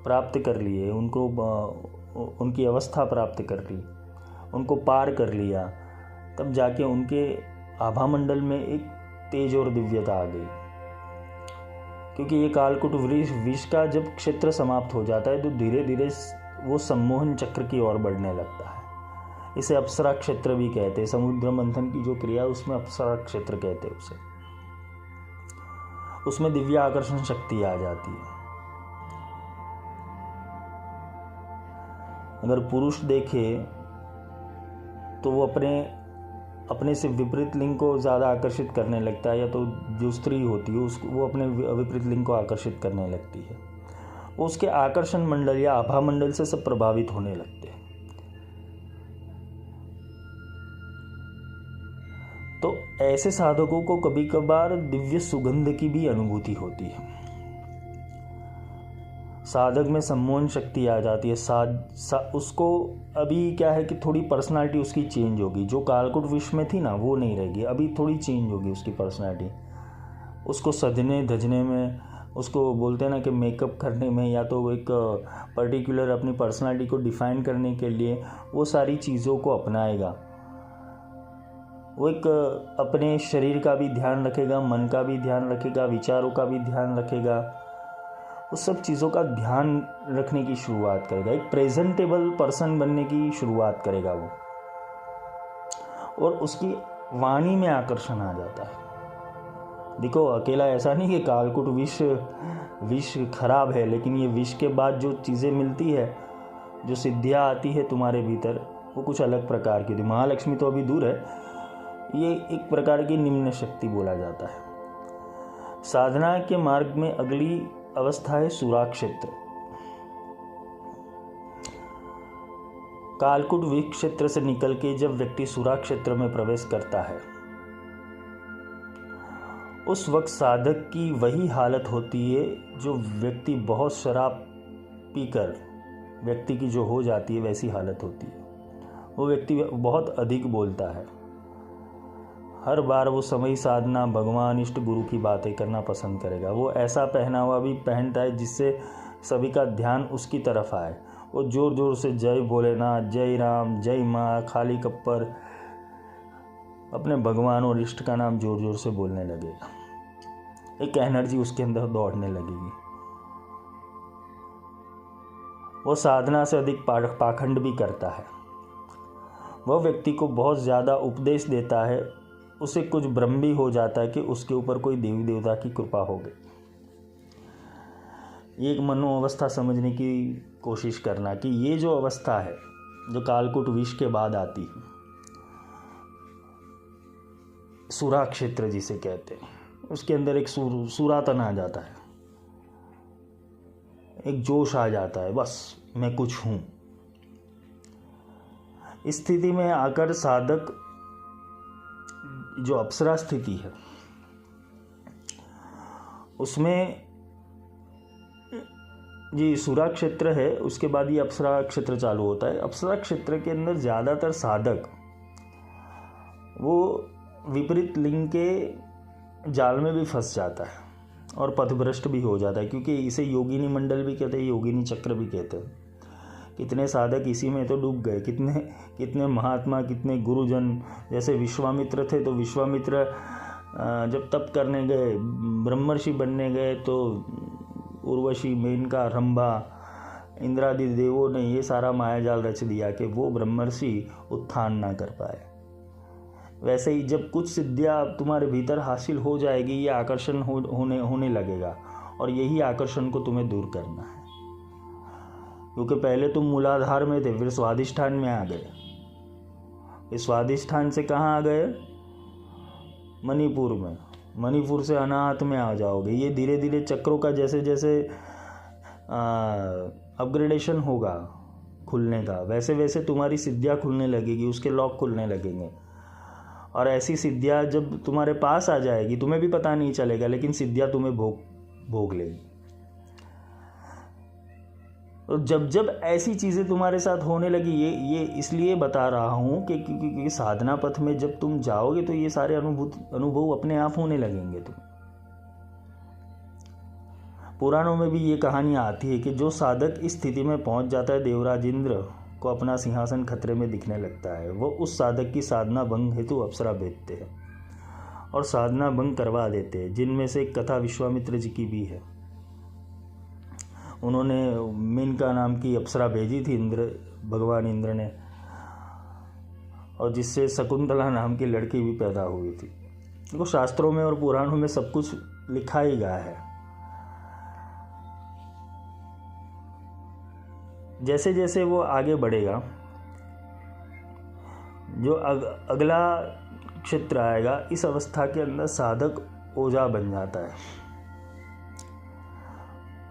प्राप्त कर लिए, उनको उनकी अवस्था प्राप्त कर ली, उनको पार कर लिया, तब जाके उनके आभा मंडल में एक तेज और दिव्यता आ गई। क्योंकि ये कालकूट विष का जब क्षेत्र समाप्त हो जाता है तो धीरे धीरे वो सम्मोहन चक्र की ओर बढ़ने लगता है। इसे अप्सरा क्षेत्र भी कहते हैं। समुद्र मंथन की जो क्रिया उसमें अप्सरा क्षेत्र कहते हैं उसे। उसमें दिव्य आकर्षण शक्ति आ जाती है। अगर पुरुष देखे तो वो अपने से विपरीत लिंग को ज़्यादा आकर्षित करने लगता है, या तो जो स्त्री होती है उसको वो अपने विपरीत लिंग को आकर्षित करने लगती है। वो उसके आकर्षण मंडल या आभा मंडल से सब प्रभावित होने लगते हैं। तो ऐसे साधकों को कभी कभार दिव्य सुगंध की भी अनुभूति होती है। साधक में सम्मोहन शक्ति आ जाती है। उसको अभी क्या है कि थोड़ी पर्सनालिटी उसकी चेंज होगी। जो कालकूट विष में थी ना वो नहीं रहेगी, अभी थोड़ी चेंज होगी उसकी पर्सनालिटी। उसको सजने धजने में, उसको बोलते हैं ना कि मेकअप करने में, या तो एक पर्टिकुलर अपनी पर्सनालिटी को डिफाइन करने के लिए वो सारी चीज़ों को अपनाएगा। वो एक अपने शरीर का भी ध्यान रखेगा, मन का भी ध्यान रखेगा, विचारों का भी ध्यान रखेगा, उस सब चीज़ों का ध्यान रखने की शुरुआत करेगा। एक प्रेजेंटेबल पर्सन बनने की शुरुआत करेगा वो, और उसकी वाणी में आकर्षण आ जाता है। देखो, अकेला ऐसा नहीं कि कालकूट विष खराब है, लेकिन ये विष के बाद जो चीज़ें मिलती है, जो सिद्धियाँ आती है तुम्हारे भीतर, वो कुछ अलग प्रकार की होती। महालक्ष्मी तो अभी दूर है, ये एक प्रकार की निम्न शक्ति बोला जाता है। साधना के मार्ग में अगली अवस्था है सुरा क्षेत्र। कालकूट विष क्षेत्र से निकल के जब व्यक्ति सुरा क्षेत्र में प्रवेश करता है, उस वक्त साधक की वही हालत होती है जो व्यक्ति बहुत शराब पीकर व्यक्ति की जो हो जाती है, वैसी हालत होती है। वो व्यक्ति बहुत अधिक बोलता है। हर बार वो समय साधना, भगवान, इष्ट गुरु की बातें करना पसंद करेगा। वो ऐसा पहनावा भी पहनता है जिससे सभी का ध्यान उसकी तरफ आए। वो जोर जोर से जय भोलेनाथ, जय राम, जय माँ, खाली कप्पर, अपने भगवान और इष्ट का नाम जोर जोर से बोलने लगेगा। एक एनर्जी उसके अंदर दौड़ने लगेगी। वो साधना से अधिक पाखंड भी करता है। वह व्यक्ति को बहुत ज़्यादा उपदेश देता है। उसे कुछ भ्रम भी हो जाता है कि उसके ऊपर कोई देवी देवता की कृपा हो गई। एक मनोअवस्था समझने की कोशिश करना कि ये जो अवस्था है, जो कालकूट विष के बाद आती है, सुरा क्षेत्र जिसे कहते हैं, उसके अंदर एक सुरातन आ जाता है, एक जोश आ जाता है, बस मैं कुछ हूं। इस स्थिति में आकर साधक जो अप्सरा स्थिति है उसमें जी सुरा क्षेत्र है, उसके बाद ये अप्सरा क्षेत्र चालू होता है। अप्सरा क्षेत्र के अंदर ज़्यादातर साधक वो विपरीत लिंग के जाल में भी फंस जाता है और पथभ्रष्ट भी हो जाता है, क्योंकि इसे योगिनी मंडल भी कहते हैं, योगिनी चक्र भी कहते हैं। कितने साधक इसी में तो डूब गए। कितने महात्मा, कितने गुरुजन, जैसे विश्वामित्र थे, तो विश्वामित्र जब तप करने गए, ब्रह्मर्षि बनने गए, तो उर्वशी, मेनका, रंभा, इंद्रादि देवों ने ये सारा मायाजाल रच दिया कि वो ब्रह्मर्षि उत्थान ना कर पाए। वैसे ही जब कुछ सिद्धियाँ तुम्हारे भीतर हासिल हो जाएगी, ये आकर्षण होने लगेगा, और यही आकर्षण को तुम्हें दूर करना है। क्योंकि पहले तुम मूलाधार में थे, फिर स्वादिष्ठान में आ गए। इस स्वादिष्ठान से कहाँ आ गए? मणिपुर में। मणिपुर से अनाहत में आ जाओगे। ये धीरे धीरे चक्रों का जैसे जैसे अपग्रेडेशन होगा खुलने का, वैसे वैसे तुम्हारी सिद्धियाँ खुलने लगेगी, उसके लॉक खुलने लगेंगे। और ऐसी सिद्धियाँ जब तुम्हारे पास आ जाएगी, तुम्हें भी पता नहीं चलेगा, लेकिन सिद्धियाँ तुम्हें भोग लेगी। तो जब जब ऐसी चीज़ें तुम्हारे साथ होने लगी, ये इसलिए बता रहा हूँ कि क्योंकि साधना पथ में जब तुम जाओगे तो ये सारे अनुभव अपने आप होने लगेंगे। तुम पुराणों में भी ये कहानी आती है कि जो साधक इस स्थिति में पहुंच जाता है, देवराज इंद्र को अपना सिंहासन खतरे में दिखने लगता है। वो उस साधक की साधना भंग हेतु अप्सरा भेजते हैं और साधना भंग करवा देते हैं, जिनमें से एक कथा विश्वामित्र जी की भी है। उन्होंने मेनका नाम की अप्सरा भेजी थी भगवान इंद्र ने, और जिससे शकुंतला नाम की लड़की भी पैदा हुई थी। देखो, शास्त्रों में और पुराणों में सब कुछ लिखा ही गया है। जैसे जैसे वो आगे बढ़ेगा, जो अगला क्षेत्र आएगा, इस अवस्था के अंदर साधक ओझा बन जाता है।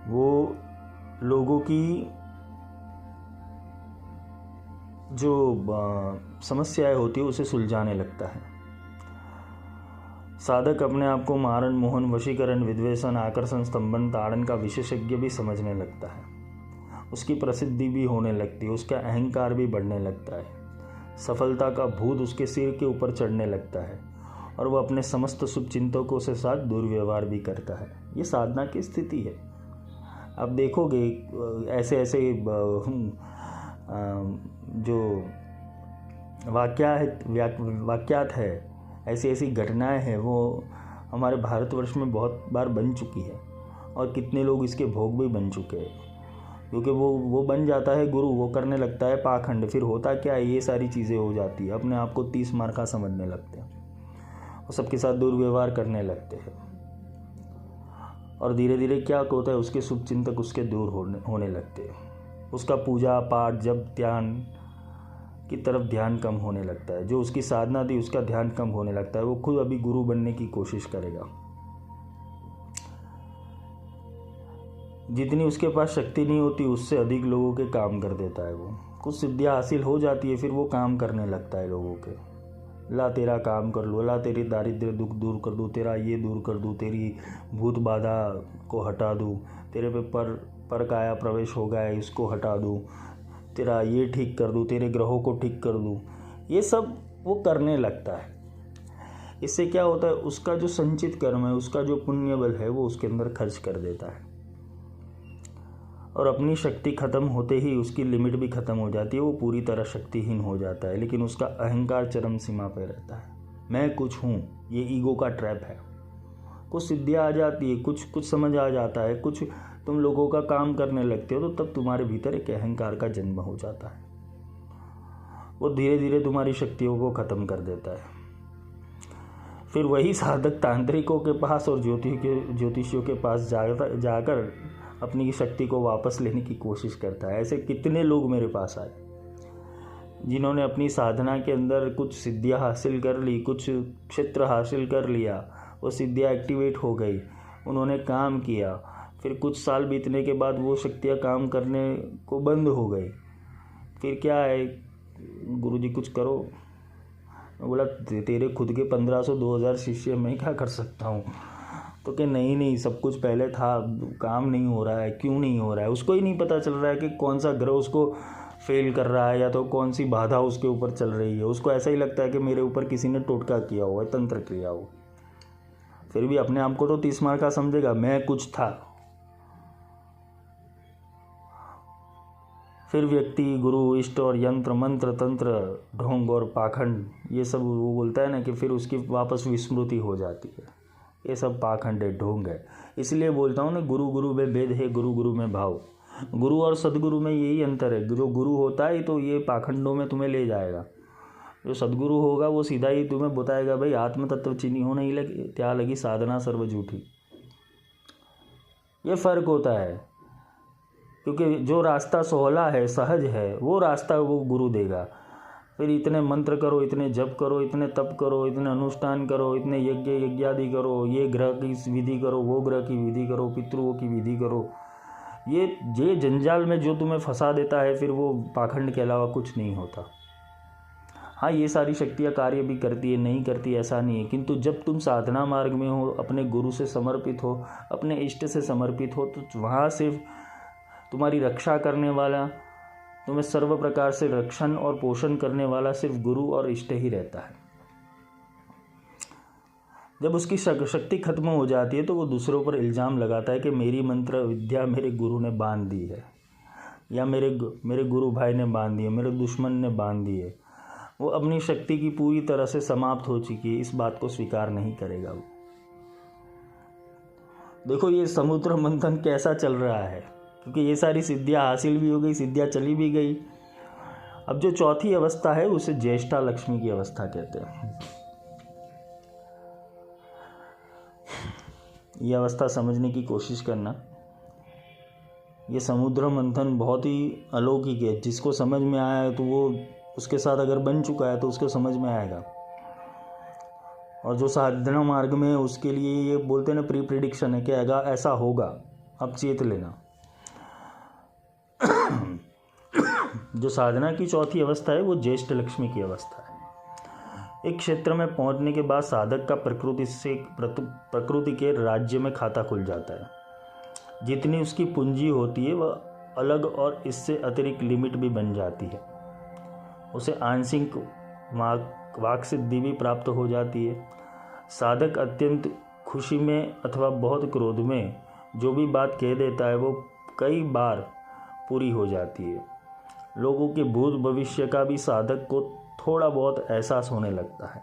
वो लोगों की जो समस्याएं होती है उसे सुलझाने लगता है। साधक अपने आप को मारण, मोहन, वशीकरण, विद्वेषण, आकर्षण, स्तंभन, ताड़न का विशेषज्ञ भी समझने लगता है। उसकी प्रसिद्धि भी होने लगती है, उसका अहंकार भी बढ़ने लगता है, सफलता का भूत उसके सिर के ऊपर चढ़ने लगता है, और वह अपने समस्त शुभचिंतकों से साथ दुर्व्यवहार भी करता है। ये साधना की स्थिति है। अब देखोगे ऐसे ऐसे जो वाक्यात है, ऐसी ऐसी घटनाएं हैं, वो हमारे भारतवर्ष में बहुत बार बन चुकी है, और कितने लोग इसके भोग भी बन चुके हैं। क्योंकि वो बन जाता है गुरु, वो करने लगता है पाखंड। फिर होता क्या है, ये सारी चीज़ें हो जाती है, अपने आप को 30 मार का समझने लगते हैं और सबके साथ दुर्व्यवहार करने लगते हैं। और धीरे धीरे क्या होता है, उसके शुभ चिंतक उसके दूर होने लगते हैं। उसका पूजा पाठ जब ध्यान की तरफ ध्यान कम होने लगता है। जो उसकी साधना थी उसका ध्यान कम होने लगता है। वो खुद अभी गुरु बनने की कोशिश करेगा। जितनी उसके पास शक्ति नहीं होती, उससे अधिक लोगों के काम कर देता है। वो कुछ सिद्धियाँ हासिल हो जाती है, फिर वो काम करने लगता है लोगों के। ला तेरा काम कर लो, ला तेरी दारिद्र्य दुख दूर कर दूँ, तेरा ये दूर कर दूँ, तेरी भूत बाधा को हटा दूँ, तेरे पे पर काया प्रवेश हो गया है, इसको हटा दूँ, तेरा ये ठीक कर दूँ, तेरे ग्रहों को ठीक कर दूँ। ये सब वो करने लगता है। इससे क्या होता है, उसका जो संचित कर्म है, उसका जो पुण्य बल है, वो उसके अंदर खर्च कर देता है। और अपनी शक्ति खत्म होते ही उसकी लिमिट भी खत्म हो जाती है। वो पूरी तरह शक्तिहीन हो जाता है, लेकिन उसका अहंकार चरम सीमा पर रहता है। मैं कुछ हूँ, ये ईगो का ट्रैप है। कुछ सिद्धियाँ आ जाती है, कुछ समझ आ जाता है, कुछ तुम लोगों का काम करने लगते हो, तो तब तुम्हारे भीतर एक अहंकार का जन्म हो जाता है। वो धीरे धीरे तुम्हारी शक्तियों को ख़त्म कर देता है। फिर वही साधक तांत्रिकों के पास और ज्योतिषियों के पास जाकर अपनी शक्ति को वापस लेने की कोशिश करता है। ऐसे कितने लोग मेरे पास आए जिन्होंने अपनी साधना के अंदर कुछ सिद्धियां हासिल कर ली, कुछ क्षेत्र हासिल कर लिया, वो सिद्धियां एक्टिवेट हो गई, उन्होंने काम किया, फिर कुछ साल बीतने के बाद वो शक्तियां काम करने को बंद हो गई। फिर क्या है, गुरुजी कुछ करो। मैं बोला तेरे खुद के 1500-2000 शिष्य, मैं क्या कर सकता हूँ। तो कि नहीं, सब कुछ पहले था, काम नहीं हो रहा है। क्यों नहीं हो रहा है, उसको ही नहीं पता चल रहा है कि कौन सा ग्रह उसको फेल कर रहा है, या तो कौन सी बाधा उसके ऊपर चल रही है। उसको ऐसा ही लगता है कि मेरे ऊपर किसी ने टोटका किया हुआ है, तंत्र किया हो। फिर भी अपने आप को तो 30 मार का समझेगा, मैं कुछ था। फिर व्यक्ति गुरु, इष्ट और यंत्र, मंत्र, तंत्र, ढोंग और पाखंड, ये सब वो बोलता है ना, कि फिर उसकी वापस विस्मृति हो जाती है। ये सब पाखंड है, ढोंग है। इसलिए बोलता हूँ ना, गुरु गुरु में भेद है, गुरु गुरु में भाव। गुरु और सदगुरु में यही अंतर है। जो गुरु होता है तो ये पाखंडों में तुम्हें ले जाएगा। जो सदगुरु होगा वो सीधा ही तुम्हें बताएगा, भाई आत्म तत्व चीनी हो नहीं लगी, त्या लगी साधना सर्व झूठी। ये फर्क होता है। क्योंकि जो रास्ता सोहला है, सहज है, वो रास्ता वो गुरु देगा। फिर इतने मंत्र करो, इतने जप करो, इतने तप करो, इतने अनुष्ठान करो, इतने यज्ञ यज्ञादि करो, ये ग्रह की विधि करो, वो ग्रह की विधि करो, पितृओं की विधि करो, ये जंजाल में जो तुम्हें फंसा देता है, फिर वो पाखंड के अलावा कुछ नहीं होता। हाँ, ये सारी शक्तियाँ कार्य भी करती है, नहीं करती ऐसा नहीं है, किंतु जब तुम साधना मार्ग में हो, अपने गुरु से समर्पित हो, अपने इष्ट से समर्पित हो, तो वहाँ सिर्फ तुम्हारी रक्षा करने वाला, तुम्हें सर्व प्रकार से रक्षण और पोषण करने वाला सिर्फ गुरु और इष्ट ही रहता है। जब उसकी शक्ति खत्म हो जाती है तो वो दूसरों पर इल्ज़ाम लगाता है कि मेरी मंत्र विद्या मेरे गुरु ने बांध दी है, या मेरे गुरु भाई ने बांध दी है, मेरे दुश्मन ने बांध दी है। वो अपनी शक्ति की पूरी तरह से समाप्त हो चुकी है, इस बात को स्वीकार नहीं करेगा वो। देखो ये समुद्र मंथन कैसा चल रहा है, क्योंकि ये सारी सिद्धियाँ हासिल भी हो गई, सिद्धियाँ चली भी गई। अब जो चौथी अवस्था है उसे ज्येष्ठा लक्ष्मी की अवस्था कहते हैं। ये अवस्था समझने की कोशिश करना। ये समुद्र मंथन बहुत ही अलौकिक है, जिसको समझ में आया है तो वो उसके साथ अगर बन चुका है तो उसको समझ में आएगा। और जो साधना मार्ग में है उसके लिए ये बोलते हैं ना, प्री प्रिडिक्शन है कि ऐसा होगा, अब चेत लेना। जो साधना की चौथी अवस्था है वो ज्येष्ठ लक्ष्मी की अवस्था है। एक क्षेत्र में पहुंचने के बाद साधक का प्रकृति के राज्य में खाता खुल जाता है। जितनी उसकी पूंजी होती है वह अलग और इससे अतिरिक्त लिमिट भी बन जाती है। उसे आंशिक वाक सिद्धि भी प्राप्त हो जाती है। साधक अत्यंत खुशी में अथवा बहुत क्रोध में जो भी बात कह देता है वो कई बार पूरी हो जाती है। लोगों के भूत भविष्य का भी साधक को थोड़ा बहुत एहसास होने लगता है।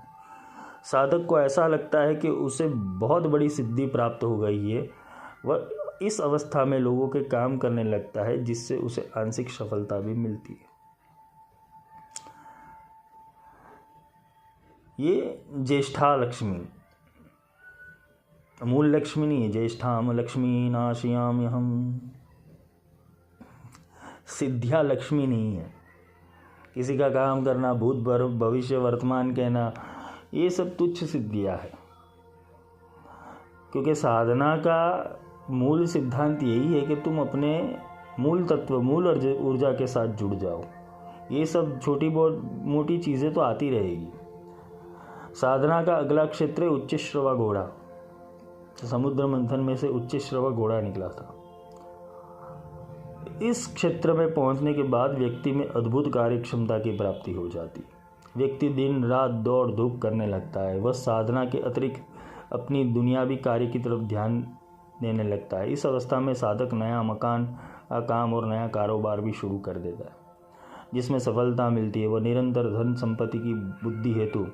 साधक को ऐसा लगता है कि उसे बहुत बड़ी सिद्धि प्राप्त हो गई है। वह इस अवस्था में लोगों के काम करने लगता है, जिससे उसे आंशिक सफलता भी मिलती है। ये ज्येष्ठा लक्ष्मी, मूल लक्ष्मी नहीं है। ज्येष्ठाम लक्ष्मी नाशयामि हम, सिद्धिया लक्ष्मी नहीं है। किसी का काम करना, भूत भविष्य वर्तमान कहना, ये सब तुच्छ सिद्धियाँ है। क्योंकि साधना का मूल सिद्धांत यही है कि तुम अपने मूल तत्व, मूल ऊर्जा के साथ जुड़ जाओ। ये सब छोटी बहुत मोटी चीज़ें तो आती रहेगी। साधना का अगला क्षेत्र है उच्च श्रवा घोड़ा। समुद्र मंथन में से उच्च श्रवा घोड़ा निकला था। इस क्षेत्र में पहुंचने के बाद व्यक्ति में अद्भुत कार्य क्षमता की प्राप्ति हो जाती है। व्यक्ति दिन रात दौड़ धूप करने लगता है। वह साधना के अतिरिक्त अपनी दुनियावी कार्य की तरफ ध्यान देने लगता है। इस अवस्था में साधक नया मकान का काम और नया कारोबार भी शुरू कर देता है, जिसमें सफलता मिलती है। वह निरंतर धन संपत्ति की बुद्धि हेतु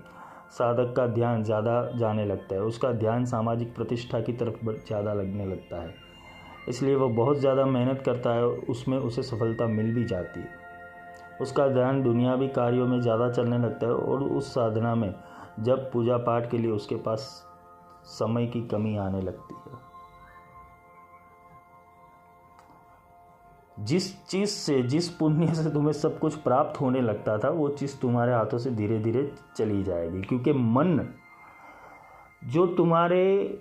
साधक का ध्यान ज़्यादा जाने लगता है। उसका ध्यान सामाजिक प्रतिष्ठा की तरफ ज़्यादा लगने लगता है, इसलिए वह बहुत ज़्यादा मेहनत करता है और उसमें उसे सफलता मिल भी जाती है। उसका ध्यान दुनियावी कार्यों में ज़्यादा चलने लगता है और उस साधना में जब पूजा पाठ के लिए उसके पास समय की कमी आने लगती है। जिस चीज़ से, जिस पुण्य से तुम्हें सब कुछ प्राप्त होने लगता था, वो चीज़ तुम्हारे हाथों से धीरे धीरे चली जाएगी। क्योंकि मन जो तुम्हारे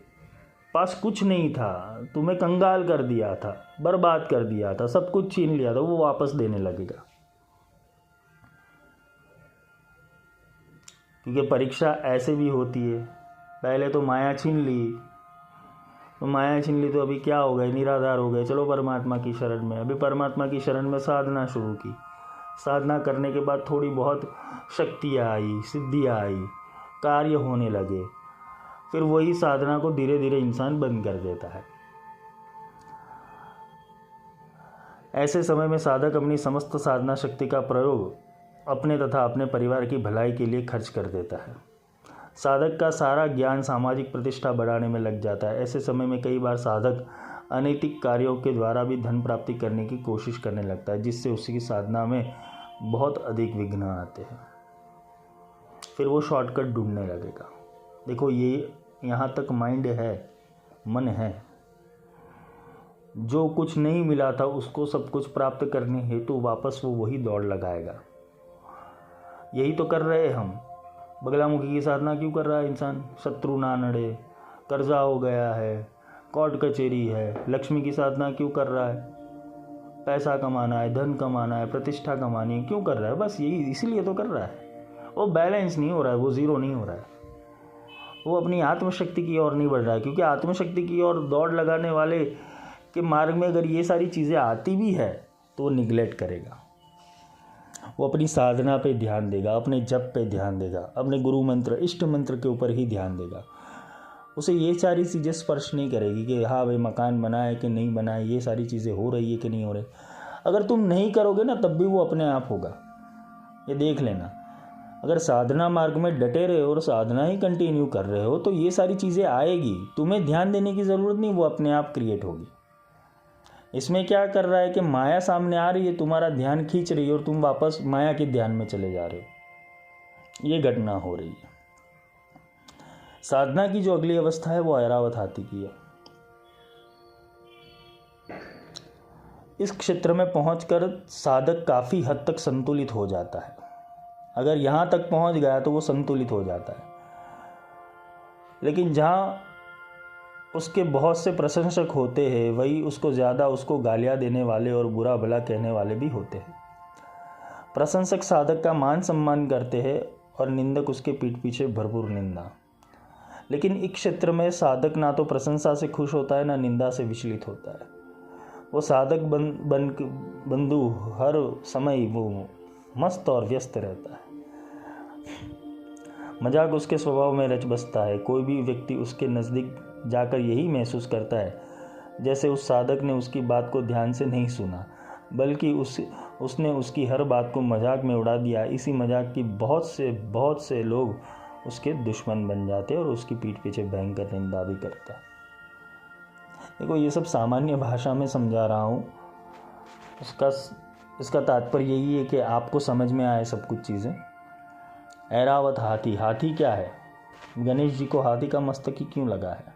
पास कुछ नहीं था, तुम्हें कंगाल कर दिया था, बर्बाद कर दिया था, सब कुछ छीन लिया था, वो वापस देने लगेगा। क्योंकि परीक्षा ऐसे भी होती है, पहले तो माया छीन ली, तो अभी क्या हो गए, निराधार हो गए, चलो परमात्मा की शरण में। अभी परमात्मा की शरण में साधना शुरू की। साधना करने के बाद थोड़ी बहुत शक्तियाँ आई, सिद्धियाँ आई, कार्य होने लगे। फिर वही साधना को धीरे धीरे इंसान बंद कर देता है। ऐसे समय में साधक अपनी समस्त साधना शक्ति का प्रयोग अपने तथा अपने परिवार की भलाई के लिए खर्च कर देता है। साधक का सारा ज्ञान सामाजिक प्रतिष्ठा बढ़ाने में लग जाता है। ऐसे समय में कई बार साधक अनैतिक कार्यों के द्वारा भी धन प्राप्ति करने की कोशिश करने लगता है, जिससे उसकी साधना में बहुत अधिक विघ्न आते हैं। फिर वो शॉर्टकट ढूंढने लगेगा। देखो, ये यहाँ तक माइंड है, मन है। जो कुछ नहीं मिला था उसको सब कुछ प्राप्त करने हेतु वापस वो वही दौड़ लगाएगा। यही तो कर रहे हम। बगलामुखी की साधना क्यों कर रहा है इंसान? शत्रु ना नड़े, कर्जा हो गया है, कोर्ट कचहरी है। लक्ष्मी की साधना क्यों कर रहा है? पैसा कमाना है, धन कमाना है, प्रतिष्ठा कमानी है। क्यों कर रहा है? बस यही, इसीलिए तो कर रहा है। वो बैलेंस नहीं हो रहा है, वो ज़ीरो नहीं हो रहा है, वो अपनी आत्मशक्ति की ओर नहीं बढ़ रहा है। क्योंकि आत्मशक्ति की ओर दौड़ लगाने वाले के मार्ग में अगर ये सारी चीज़ें आती भी है तो वो निगलेक्ट करेगा। वो अपनी साधना पे ध्यान देगा, अपने जप पे ध्यान देगा, अपने गुरु मंत्र, इष्ट मंत्र के ऊपर ही ध्यान देगा। उसे ये सारी चीज़ें स्पर्श नहीं करेगी कि हाँ भाई मकान बना है कि नहीं बना है, ये सारी चीज़ें हो रही है कि नहीं हो रही। अगर तुम नहीं करोगे ना तब भी वो अपने आप होगा, ये देख लेना। अगर साधना मार्ग में डटे रहे हो और साधना ही कंटिन्यू कर रहे हो तो ये सारी चीज़ें आएगी, तुम्हें ध्यान देने की ज़रूरत नहीं, वो अपने आप क्रिएट होगी। इसमें क्या कर रहा है कि माया सामने आ रही है, तुम्हारा ध्यान खींच रही है और तुम वापस माया के ध्यान में चले जा रहे हो। ये घटना हो रही है। साधना की जो अगली अवस्था है वो ऐरावत हाथी की है। इस क्षेत्र में पहुंचकर साधक काफ़ी हद तक संतुलित हो जाता है। अगर यहाँ तक पहुंच गया तो वो संतुलित हो जाता है। लेकिन जहाँ उसके बहुत से प्रशंसक होते हैं वही उसको ज़्यादा उसको गालियाँ देने वाले और बुरा भला कहने वाले भी होते हैं। प्रशंसक साधक का मान सम्मान करते हैं और निंदक उसके पीठ पीछे भरपूर निंदा। लेकिन इस क्षेत्र में साधक ना तो प्रशंसा से खुश होता है ना निंदा से विचलित होता है। वो साधक बंधु हर समय वो मस्त और व्यस्त रहता है। मजाक उसके स्वभाव में रच बसता है। कोई भी व्यक्ति उसके नज़दीक जाकर यही महसूस करता है जैसे उस साधक ने उसकी बात को ध्यान से नहीं सुना, बल्कि उसने उसकी हर बात को मजाक में उड़ा दिया। इसी मजाक की बहुत से लोग उसके दुश्मन बन जाते हैं और उसकी पीठ पीछे भयंकर निंदा भी करते हैं। देखो ये सब सामान्य भाषा में समझा रहा हूँ। इसका तात्पर्य यही है कि आपको समझ में आए सब कुछ चीज़ें। ऐरावत हाथी, हाथी क्या है? गणेश जी को हाथी का मस्तक ही क्यों लगा है?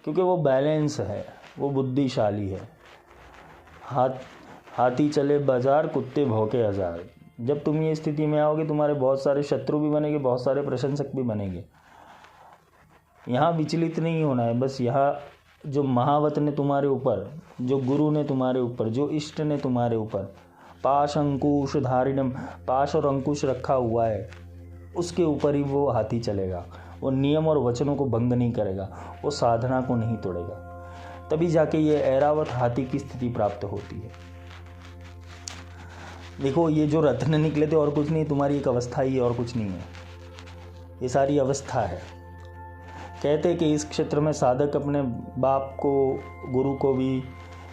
क्योंकि वो बैलेंस है, वो बुद्धिशाली है। हाथी चले बाजार, कुत्ते भौंके हजार। जब तुम ये स्थिति में आओगे तुम्हारे बहुत सारे शत्रु भी बनेंगे, बहुत सारे प्रशंसक भी बनेंगे। यहाँ विचलित नहीं होना है। बस यहाँ जो महावत ने तुम्हारे ऊपर, जो गुरु ने तुम्हारे ऊपर, जो इष्ट ने तुम्हारे ऊपर पाश अंकुश धारिणम, पाश और अंकुश रखा हुआ है, उसके ऊपर ही वो हाथी चलेगा। वो नियम और वचनों को भंग नहीं करेगा, वो साधना को नहीं तोड़ेगा। तभी जाके ये ऐरावत हाथी की स्थिति प्राप्त होती है। देखो ये जो रत्न निकले थे और कुछ नहीं, तुम्हारी एक अवस्था ही, और कुछ नहीं है। ये सारी अवस्था है। कहते कि इस क्षेत्र में साधक अपने बाप को, गुरु को भी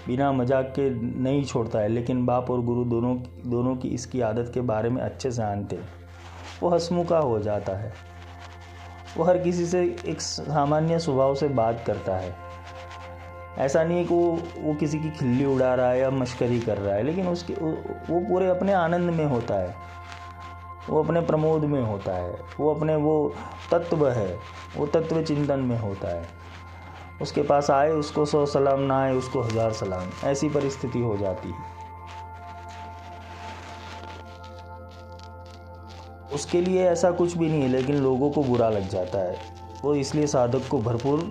बिना मजाक के नहीं छोड़ता है। लेकिन बाप और गुरु दोनों की इसकी आदत के बारे में अच्छे से जानते हैं। वो हंसमुखा हो जाता है। वो हर किसी से एक सामान्य स्वभाव से बात करता है। ऐसा नहीं है कि वो किसी की खिल्ली उड़ा रहा है या मश्करी कर रहा है, लेकिन वो पूरे अपने आनंद में होता है, वो अपने प्रमोद में होता है, वो अपने वो तत्व है, वो तत्व चिंतन में होता है। उसके पास आए उसको 100 सलाम, ना आए उसको 1000 सलाम, ऐसी परिस्थिति हो जाती है। उसके लिए ऐसा कुछ भी नहीं है, लेकिन लोगों को बुरा लग जाता है। वो इसलिए साधक को भरपूर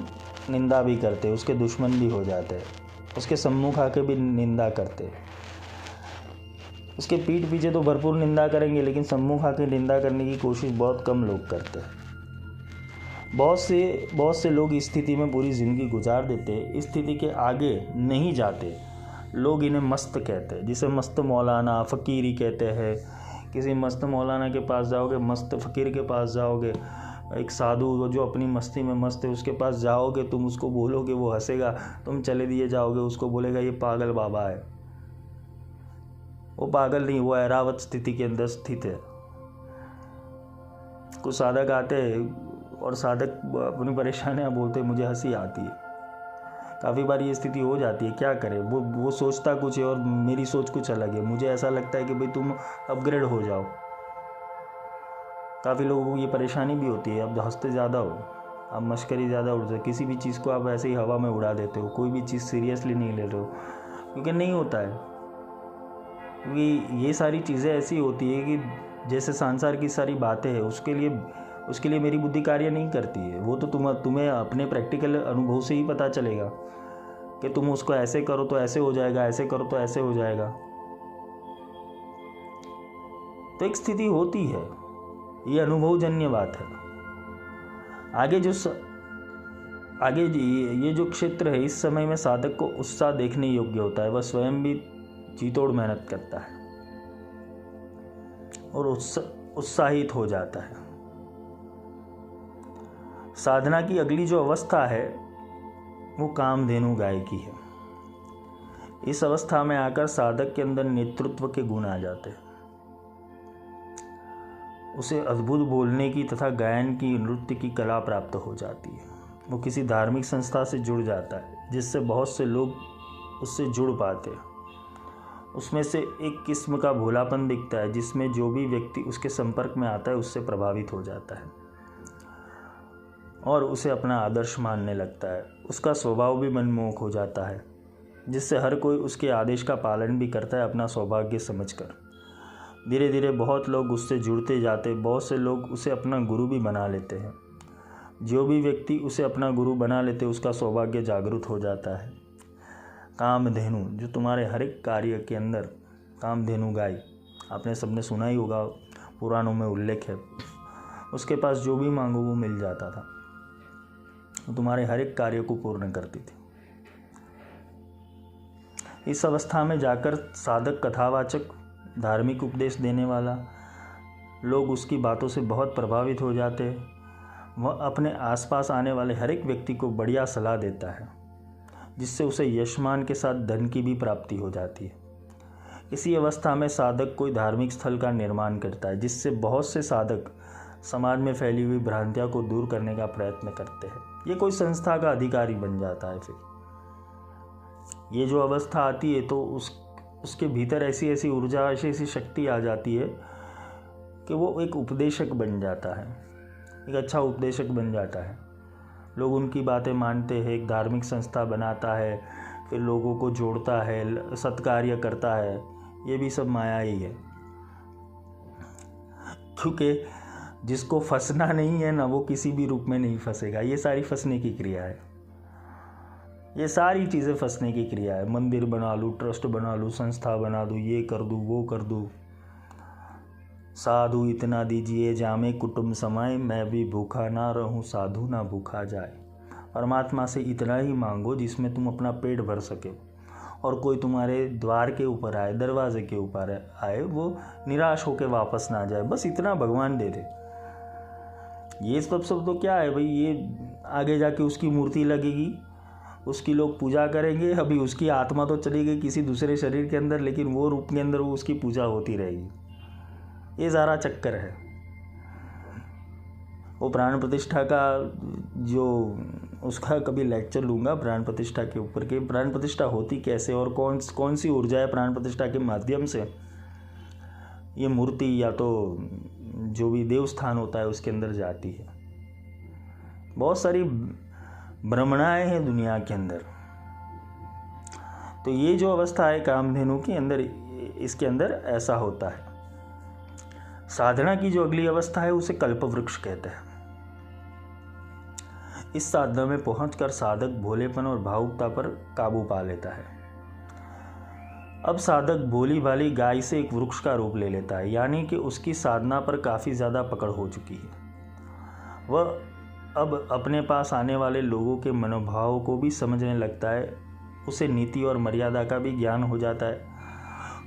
निंदा भी करते, उसके दुश्मन भी हो जाते हैं, उसके सम्मुख आके भी निंदा करते। उसके पीठ पीछे तो भरपूर निंदा करेंगे, लेकिन सम्मुख आके निंदा करने की कोशिश बहुत कम लोग करते हैं। बहुत से लोग इस स्थिति में पूरी ज़िंदगी गुजार देते, इस स्थिति के आगे नहीं जाते। लोग इन्हें मस्त कहते हैं, जिसे मस्त मौलाना, फ़कीरी कहते हैं। किसी मस्त मौलाना के पास जाओगे, मस्त फ़कीर के पास जाओगे, एक साधु जो अपनी मस्ती में मस्त है उसके पास जाओगे, तुम उसको बोलोगे, वो हंसेगा, तुम चले दिए जाओगे, उसको बोलेगा ये पागल बाबा है। वो पागल नहीं, वो ऐरावत स्थिति के अंदर स्थित है। कुछ साधक आते हैं और साधक अपनी परेशानियाँ बोलते, मुझे हंसी आती है। काफ़ी बार ये स्थिति हो जाती है, क्या करें। वो सोचता कुछ है और मेरी सोच कुछ अलग है। मुझे ऐसा लगता है कि भाई तुम अपग्रेड हो जाओ। काफ़ी लोगों को ये परेशानी भी होती है, अब हंसते ज़्यादा हो। आप मश्करी ज़्यादा उड़ते हो, किसी भी चीज़ को आप ऐसे ही हवा में उड़ा देते हो, कोई भी चीज़ सीरियसली नहीं ले रहे हो, क्योंकि नहीं होता है। क्योंकि ये सारी चीज़ें ऐसी होती है कि जैसे संसार की सारी बातें हैं उसके लिए मेरी बुद्धि कार्य नहीं करती है। वो तो तुम्हें अपने प्रैक्टिकल अनुभव से ही पता चलेगा कि तुम उसको ऐसे करो तो ऐसे हो जाएगा, ऐसे करो तो ऐसे हो जाएगा। तो एक स्थिति होती है, ये अनुभवजन्य बात है। आगे ये जो क्षेत्र है, इस समय में साधक को उत्साह देखने योग्य होता है। वह स्वयं भी जीतोड़ मेहनत करता है और उत्साहित हो जाता है। साधना की अगली जो अवस्था है वो कामधेनु गाय की है। इस अवस्था में आकर साधक के अंदर नेतृत्व के गुण आ जाते हैं। उसे अद्भुत बोलने की तथा गायन की, नृत्य की कला प्राप्त हो जाती है। वो किसी धार्मिक संस्था से जुड़ जाता है, जिससे बहुत से लोग उससे जुड़ पाते हैं। उसमें से एक किस्म का भोलापन दिखता है, जिसमें जो भी व्यक्ति उसके संपर्क में आता है उससे प्रभावित हो जाता है और उसे अपना आदर्श मानने लगता है। उसका स्वभाव भी मनमोहक हो जाता है, जिससे हर कोई उसके आदेश का पालन भी करता है अपना सौभाग्य समझकर। धीरे धीरे बहुत लोग उससे जुड़ते जाते, बहुत से लोग उसे अपना गुरु भी बना लेते हैं। जो भी व्यक्ति उसे अपना गुरु बना लेते उसका सौभाग्य जागृत हो जाता है। कामधेनु, जो तुम्हारे हर एक कार्य के अंदर कामधेनु गाय, आपने सबने सुना ही होगा, पुराणों में उल्लेख है। उसके पास जो भी मांगो वो मिल जाता था, वो तुम्हारे हर एक कार्य को पूर्ण करती थी। इस अवस्था में जाकर साधक, कथावाचक, धार्मिक उपदेश देने वाला, लोग उसकी बातों से बहुत प्रभावित हो जाते हैं। वह अपने आसपास आने वाले हर एक व्यक्ति को बढ़िया सलाह देता है, जिससे उसे यशमान के साथ धन की भी प्राप्ति हो जाती है। इसी अवस्था में साधक कोई धार्मिक स्थल का निर्माण करता है, जिससे बहुत से साधक समाज में फैली हुई भ्रांतियों को दूर करने का प्रयत्न करते हैं। ये कोई संस्था का अधिकारी बन जाता है। फिर ये जो अवस्था आती है तो उसके भीतर ऐसी ऐसी ऊर्जा, ऐसी ऐसी शक्ति आ जाती है कि वो एक उपदेशक बन जाता है, एक अच्छा उपदेशक बन जाता है। लोग उनकी बातें मानते हैं, एक धार्मिक संस्था बनाता है, फिर लोगों को जोड़ता है, सत्कार्य करता है। ये भी सब माया ही है, क्योंकि जिसको फंसना नहीं है ना, वो किसी भी रूप में नहीं फंसेगा। ये सारी फंसने की क्रिया है, ये सारी चीज़ें फंसने की क्रिया है। मंदिर बना लूँ, ट्रस्ट बना लूँ, संस्था बना दूँ, ये कर दूँ, वो कर दूँ। साधु इतना दीजिए जामे कुटुंब समाए, मैं भी भूखा ना रहूं, साधु ना भूखा जाए। परमात्मा से इतना ही मांगो जिसमें तुम अपना पेट भर सके, और कोई तुम्हारे द्वार के ऊपर आए, दरवाजे के ऊपर आए, वो निराश होकर वापस ना जाए। बस इतना भगवान दे दे। ये सब तो क्या है भाई, ये आगे जाके उसकी मूर्ति लगेगी, उसकी लोग पूजा करेंगे। अभी उसकी आत्मा तो चली गई किसी दूसरे शरीर के अंदर, लेकिन वो रूप के अंदर वो उसकी पूजा होती रहेगी। ये सारा चक्कर है। वो प्राण प्रतिष्ठा का जो उसका कभी लेक्चर लूँगा प्राण प्रतिष्ठा के ऊपर, कि प्राण प्रतिष्ठा होती कैसे और कौन सी ऊर्जा है प्राण प्रतिष्ठा के माध्यम से ये मूर्ति या तो जो भी देवस्थान होता है उसके अंदर जाती है। बहुत सारी भ्रमणाएं हैं दुनिया के अंदर। तो ये जो अवस्था है कामधेनु के अंदर, इसके अंदर ऐसा होता है। साधना की जो अगली अवस्था है उसे कल्पवृक्ष कहते हैं। इस साधना में पहुंचकर साधक भोलेपन और भावुकता पर काबू पा लेता है। अब साधक भोली भाली गाय से एक वृक्ष का रूप ले लेता है, यानी कि उसकी साधना पर काफ़ी ज़्यादा पकड़ हो चुकी है। वह अब अपने पास आने वाले लोगों के मनोभाव को भी समझने लगता है। उसे नीति और मर्यादा का भी ज्ञान हो जाता है।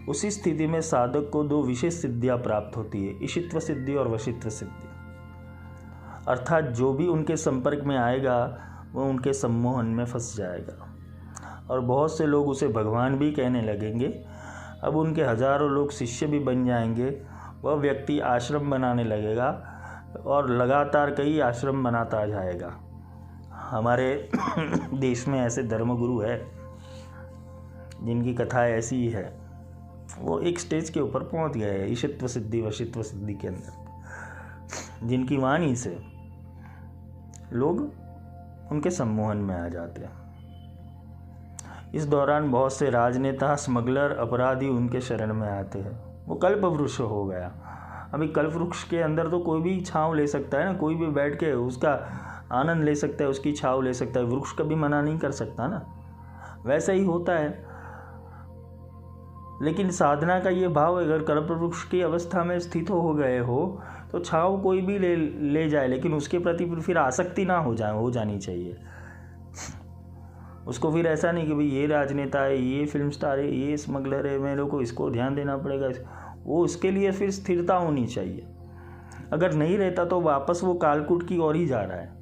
उसी स्थिति में साधक को दो विशेष सिद्धियां प्राप्त होती है, ईशित्व सिद्धि और वशित्व सिद्धि। अर्थात जो भी उनके संपर्क में आएगा वो उनके सम्मोहन में फंस जाएगा, और बहुत से लोग उसे भगवान भी कहने लगेंगे। अब उनके हजारों लोग शिष्य भी बन जाएंगे। वह व्यक्ति आश्रम बनाने लगेगा और लगातार कई आश्रम बनाता जाएगा। हमारे देश में ऐसे धर्मगुरु है जिनकी कथा ऐसी ही है। वो एक स्टेज के ऊपर पहुंच गए हैं ईशित्व सिद्धि वशित्व सिद्धि के अंदर, जिनकी वाणी से लोग उनके सम्मोहन में आ जाते हैं। इस दौरान बहुत से राजनेता, स्मगलर, अपराधी उनके शरण में आते हैं। वो कल्प वृक्ष हो गया। अभी कल्प वृक्ष के अंदर तो कोई भी छांव ले सकता है ना, कोई भी बैठ के उसका आनंद ले सकता है, उसकी छांव ले सकता है, वृक्ष कभी मना नहीं कर सकता ना। वैसा ही होता है। लेकिन साधना का ये भाव, अगर कल्प वृक्ष की अवस्था में स्थित हो गए हो तो छांव कोई भी ले जाए, लेकिन उसके प्रति फिर आसक्ति ना हो जानी चाहिए। उसको फिर ऐसा नहीं कि भाई ये राजनेता है, ये फिल्म स्टार है, ये स्मगलर है, मेरे को इसको ध्यान देना पड़ेगा। वो उसके लिए फिर स्थिरता होनी चाहिए। अगर नहीं रहता तो वापस वो कालकूट की ओर ही जा रहा है।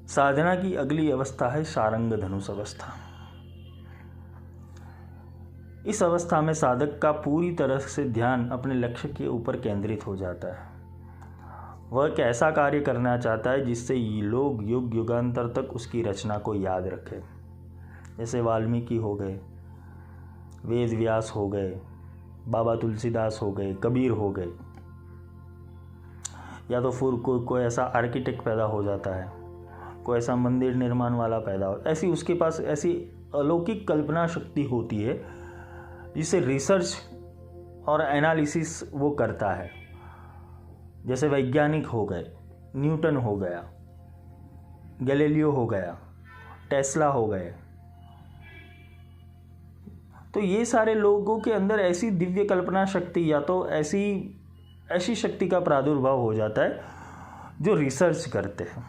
साधना की अगली अवस्था है सारंग धनुष अवस्था। इस अवस्था में साधक का पूरी तरह से ध्यान अपने लक्ष्य के ऊपर केंद्रित हो जाता है। वह एक ऐसा कार्य करना चाहता है जिससे लोग युग युगांतर तक उसकी रचना को याद रखें। जैसे वाल्मीकि हो गए, वेद व्यास हो गए, बाबा तुलसीदास हो गए, कबीर हो गए, या तो फिर कोई ऐसा आर्किटेक्ट पैदा हो जाता है, कोई ऐसा मंदिर निर्माण वाला पैदा हो, ऐसी उसके पास ऐसी अलौकिक कल्पना शक्ति होती है जिससे रिसर्च और एनालिसिस वो करता है। जैसे वैज्ञानिक हो गए, न्यूटन हो गया, गैलीलियो हो गया, टेस्ला हो गए। तो ये सारे लोगों के अंदर ऐसी दिव्य कल्पना शक्ति या तो ऐसी शक्ति का प्रादुर्भाव हो जाता है जो रिसर्च करते हैं।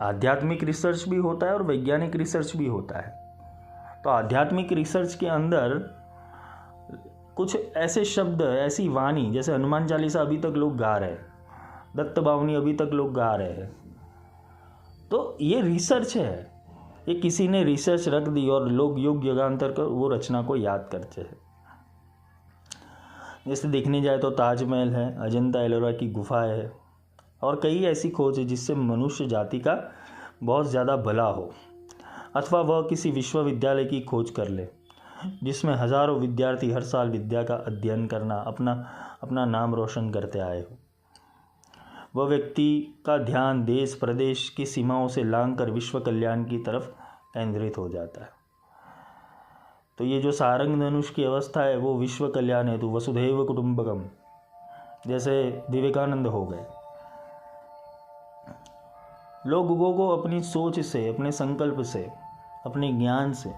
आध्यात्मिक रिसर्च भी होता है और वैज्ञानिक रिसर्च भी होता है। तो आध्यात्मिक रिसर्च के अंदर कुछ ऐसे शब्द, ऐसी वाणी, जैसे हनुमान चालीसा अभी तक लोग गा रहे हैं, दत्त बावनी अभी तक लोग गा रहे हैं, तो ये रिसर्च है। ये किसी ने रिसर्च रख दी और लोग युग युगांतर कर वो रचना को याद करते हैं। जैसे देखने जाए तो ताजमहल है, अजंता एलोरा की गुफाएं है, और कई ऐसी खोज है जिससे मनुष्य जाति का बहुत ज़्यादा भला हो। अथवा वह किसी विश्वविद्यालय की खोज कर ले जिसमें हजारों विद्यार्थी हर साल विद्या का अध्ययन करना, अपना नाम रोशन करते आए हो। वह व्यक्ति का ध्यान देश प्रदेश की सीमाओं से लांघकर विश्व कल्याण की तरफ केंद्रित हो जाता है। तो ये जो सारंग धनुष की अवस्था है वो विश्व कल्याण हेतु वसुधैव कुटुंबकम, जैसे विवेकानंद हो गए। लोगों को अपनी सोच से, अपने संकल्प से, अपने ज्ञान से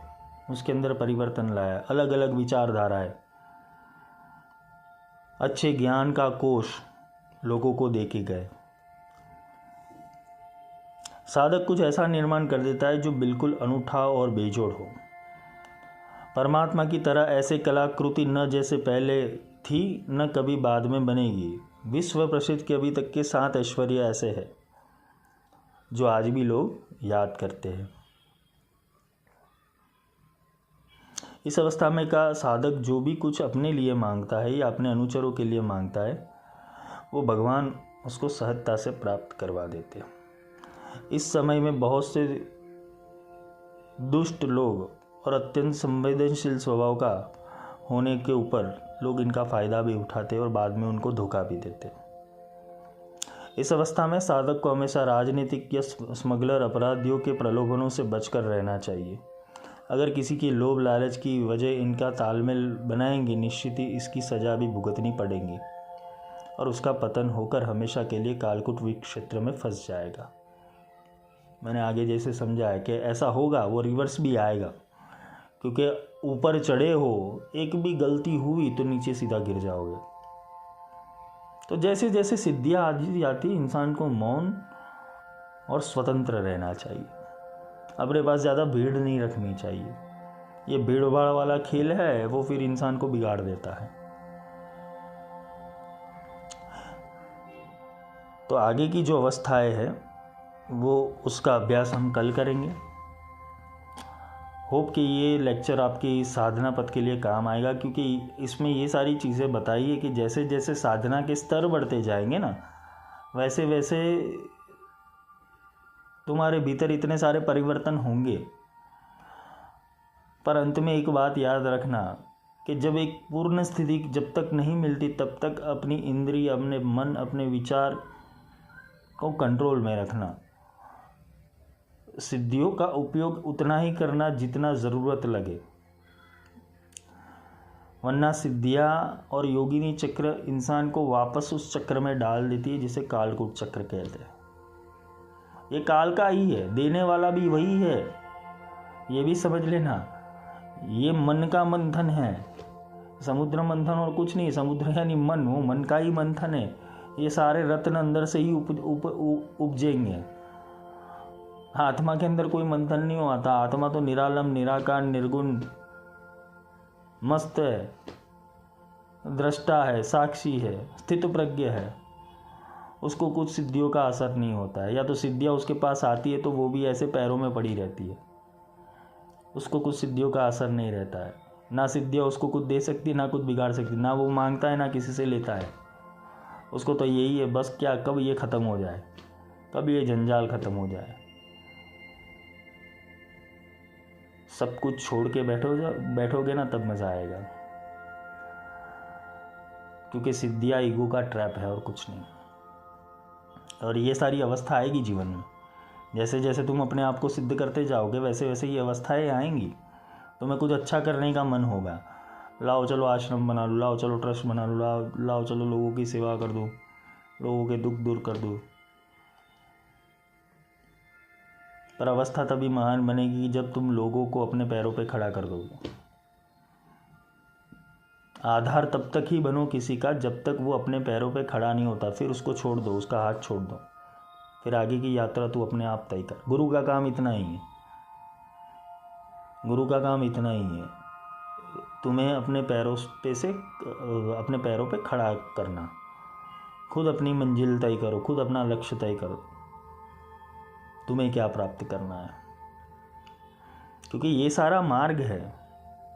उसके अंदर परिवर्तन लाया। अलग अलग विचारधाराएं, अच्छे ज्ञान का कोश लोगों को दे के गए। साधक कुछ ऐसा निर्माण कर देता है जो बिल्कुल अनूठा और बेजोड़ हो। परमात्मा की तरह ऐसे कलाकृति न जैसे पहले थी न कभी बाद में बनेगी। विश्व प्रसिद्ध के अभी तक के 7 ऐश्वर्य ऐसे हैं जो आज भी लोग याद करते हैं। इस अवस्था में का साधक जो भी कुछ अपने लिए मांगता है या अपने अनुचरों के लिए मांगता है वो भगवान उसको सहजता से प्राप्त करवा देते हैं। इस समय में बहुत से दुष्ट लोग और अत्यंत संवेदनशील स्वभाव का होने के ऊपर लोग इनका फ़ायदा भी उठाते हैं और बाद में उनको धोखा भी देते हैं। इस अवस्था में साधक को हमेशा राजनीतिक या स्मगलर अपराधियों के प्रलोभनों से बचकर रहना चाहिए। अगर किसी की लोभ लालच की वजह इनका तालमेल बनाएंगे, निश्चित ही इसकी सज़ा भी भुगतनी पड़ेगी और उसका पतन होकर हमेशा के लिए कालकूट क्षेत्र में फंस जाएगा। मैंने आगे जैसे समझा है कि ऐसा होगा, वो रिवर्स भी आएगा, क्योंकि ऊपर चढ़े हो, एक भी गलती हुई तो नीचे सीधा गिर जाओगे। तो जैसे जैसे सिद्धियाँ आती जाती, इंसान को मौन और स्वतंत्र रहना चाहिए। अपने पास ज़्यादा भीड़ नहीं रखनी चाहिए। ये भीड़ भाड़ वाला खेल है, वो फिर इंसान को बिगाड़ देता है। तो आगे की जो अवस्थाएं हैं वो उसका अभ्यास हम कल करेंगे। होप कि ये लेक्चर आपकी साधना पथ के लिए काम आएगा, क्योंकि इसमें ये सारी चीज़ें बताई है कि जैसे जैसे साधना के स्तर बढ़ते जाएंगे ना, वैसे वैसे तुम्हारे भीतर इतने सारे परिवर्तन होंगे। पर अंत में एक बात याद रखना कि जब एक पूर्ण स्थिति जब तक नहीं मिलती तब तक अपनी इंद्रिय, अपने मन, अपने विचार को कंट्रोल में रखना। सिद्धियों का उपयोग उतना ही करना जितना ज़रूरत लगे, वरना सिद्धियाँ और योगिनी चक्र इंसान को वापस उस चक्र में डाल देती है जिसे कालकूट चक्र कहते हैं। ये काल का ही है, देने वाला भी वही है, ये भी समझ लेना। ये मन का मंथन है, समुद्र मंथन और कुछ नहीं। समुद्र यानी मन, वो मन का ही मंथन है। ये सारे रत्न अंदर से ही उपजेंगे। आत्मा के अंदर कोई मंथन नहीं होता। आत्मा तो निरालम, निराकार, निर्गुण, मस्त है, दृष्टा है, साक्षी है, स्थित प्रज्ञ है। उसको कुछ सिद्धियों का असर नहीं होता है। या तो सिद्धियाँ उसके पास आती है तो वो भी ऐसे पैरों में पड़ी रहती है, उसको कुछ सिद्धियों का असर नहीं रहता है। ना सिद्धियाँ उसको कुछ दे सकती, ना कुछ बिगाड़ सकती, ना वो मांगता है ना किसी से लेता है। उसको तो यही है बस, क्या कब ये ख़त्म हो जाए, कब ये जंजाल ख़त्म हो जाए। सब कुछ छोड़ के बैठोगे ना, तब मज़ा आएगा। क्योंकि सिद्धियाँ ईगो का ट्रैप है और कुछ नहीं। और ये सारी अवस्था आएगी जीवन में। जैसे जैसे तुम अपने आप को सिद्ध करते जाओगे वैसे वैसे ये अवस्थाएं आएंगी। तुम्हें कुछ अच्छा करने का मन होगा, लाओ चलो आश्रम बना लो, लाओ चलो ट्रस्ट बना लो, लाओ चलो लोगों की सेवा कर दो, लोगों के दुख दूर कर दो। पर अवस्था तभी महान बनेगी जब तुम लोगों को अपने पैरों पे खड़ा कर दोगे। आधार तब तक ही बनो किसी का जब तक वो अपने पैरों पे खड़ा नहीं होता। फिर उसको छोड़ दो, उसका हाथ छोड़ दो, फिर आगे की यात्रा तू अपने आप तय कर। गुरु का काम इतना ही है, गुरु का काम इतना ही है, तुम्हें अपने पैरों पे खड़ा करना। खुद अपनी मंजिल तय करो, खुद अपना लक्ष्य तय करो, तुम्हें क्या प्राप्त करना है। क्योंकि ये सारा मार्ग है।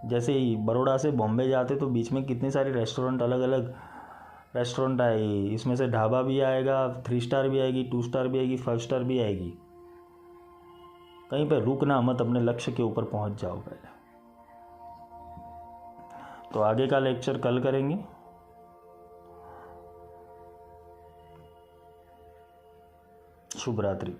जैसे बड़ौदा से बॉम्बे जाते तो बीच में कितने सारे रेस्टोरेंट, अलग अलग रेस्टोरेंट आए। इसमें से ढाबा भी आएगा, 3 स्टार भी आएगी, 2 स्टार भी आएगी, 5 स्टार भी आएगी। कहीं पर रुकना मत, अपने लक्ष्य के ऊपर पहुंच जाओ पहले। तो आगे का लेक्चर कल करेंगे। शुभ रात्रि।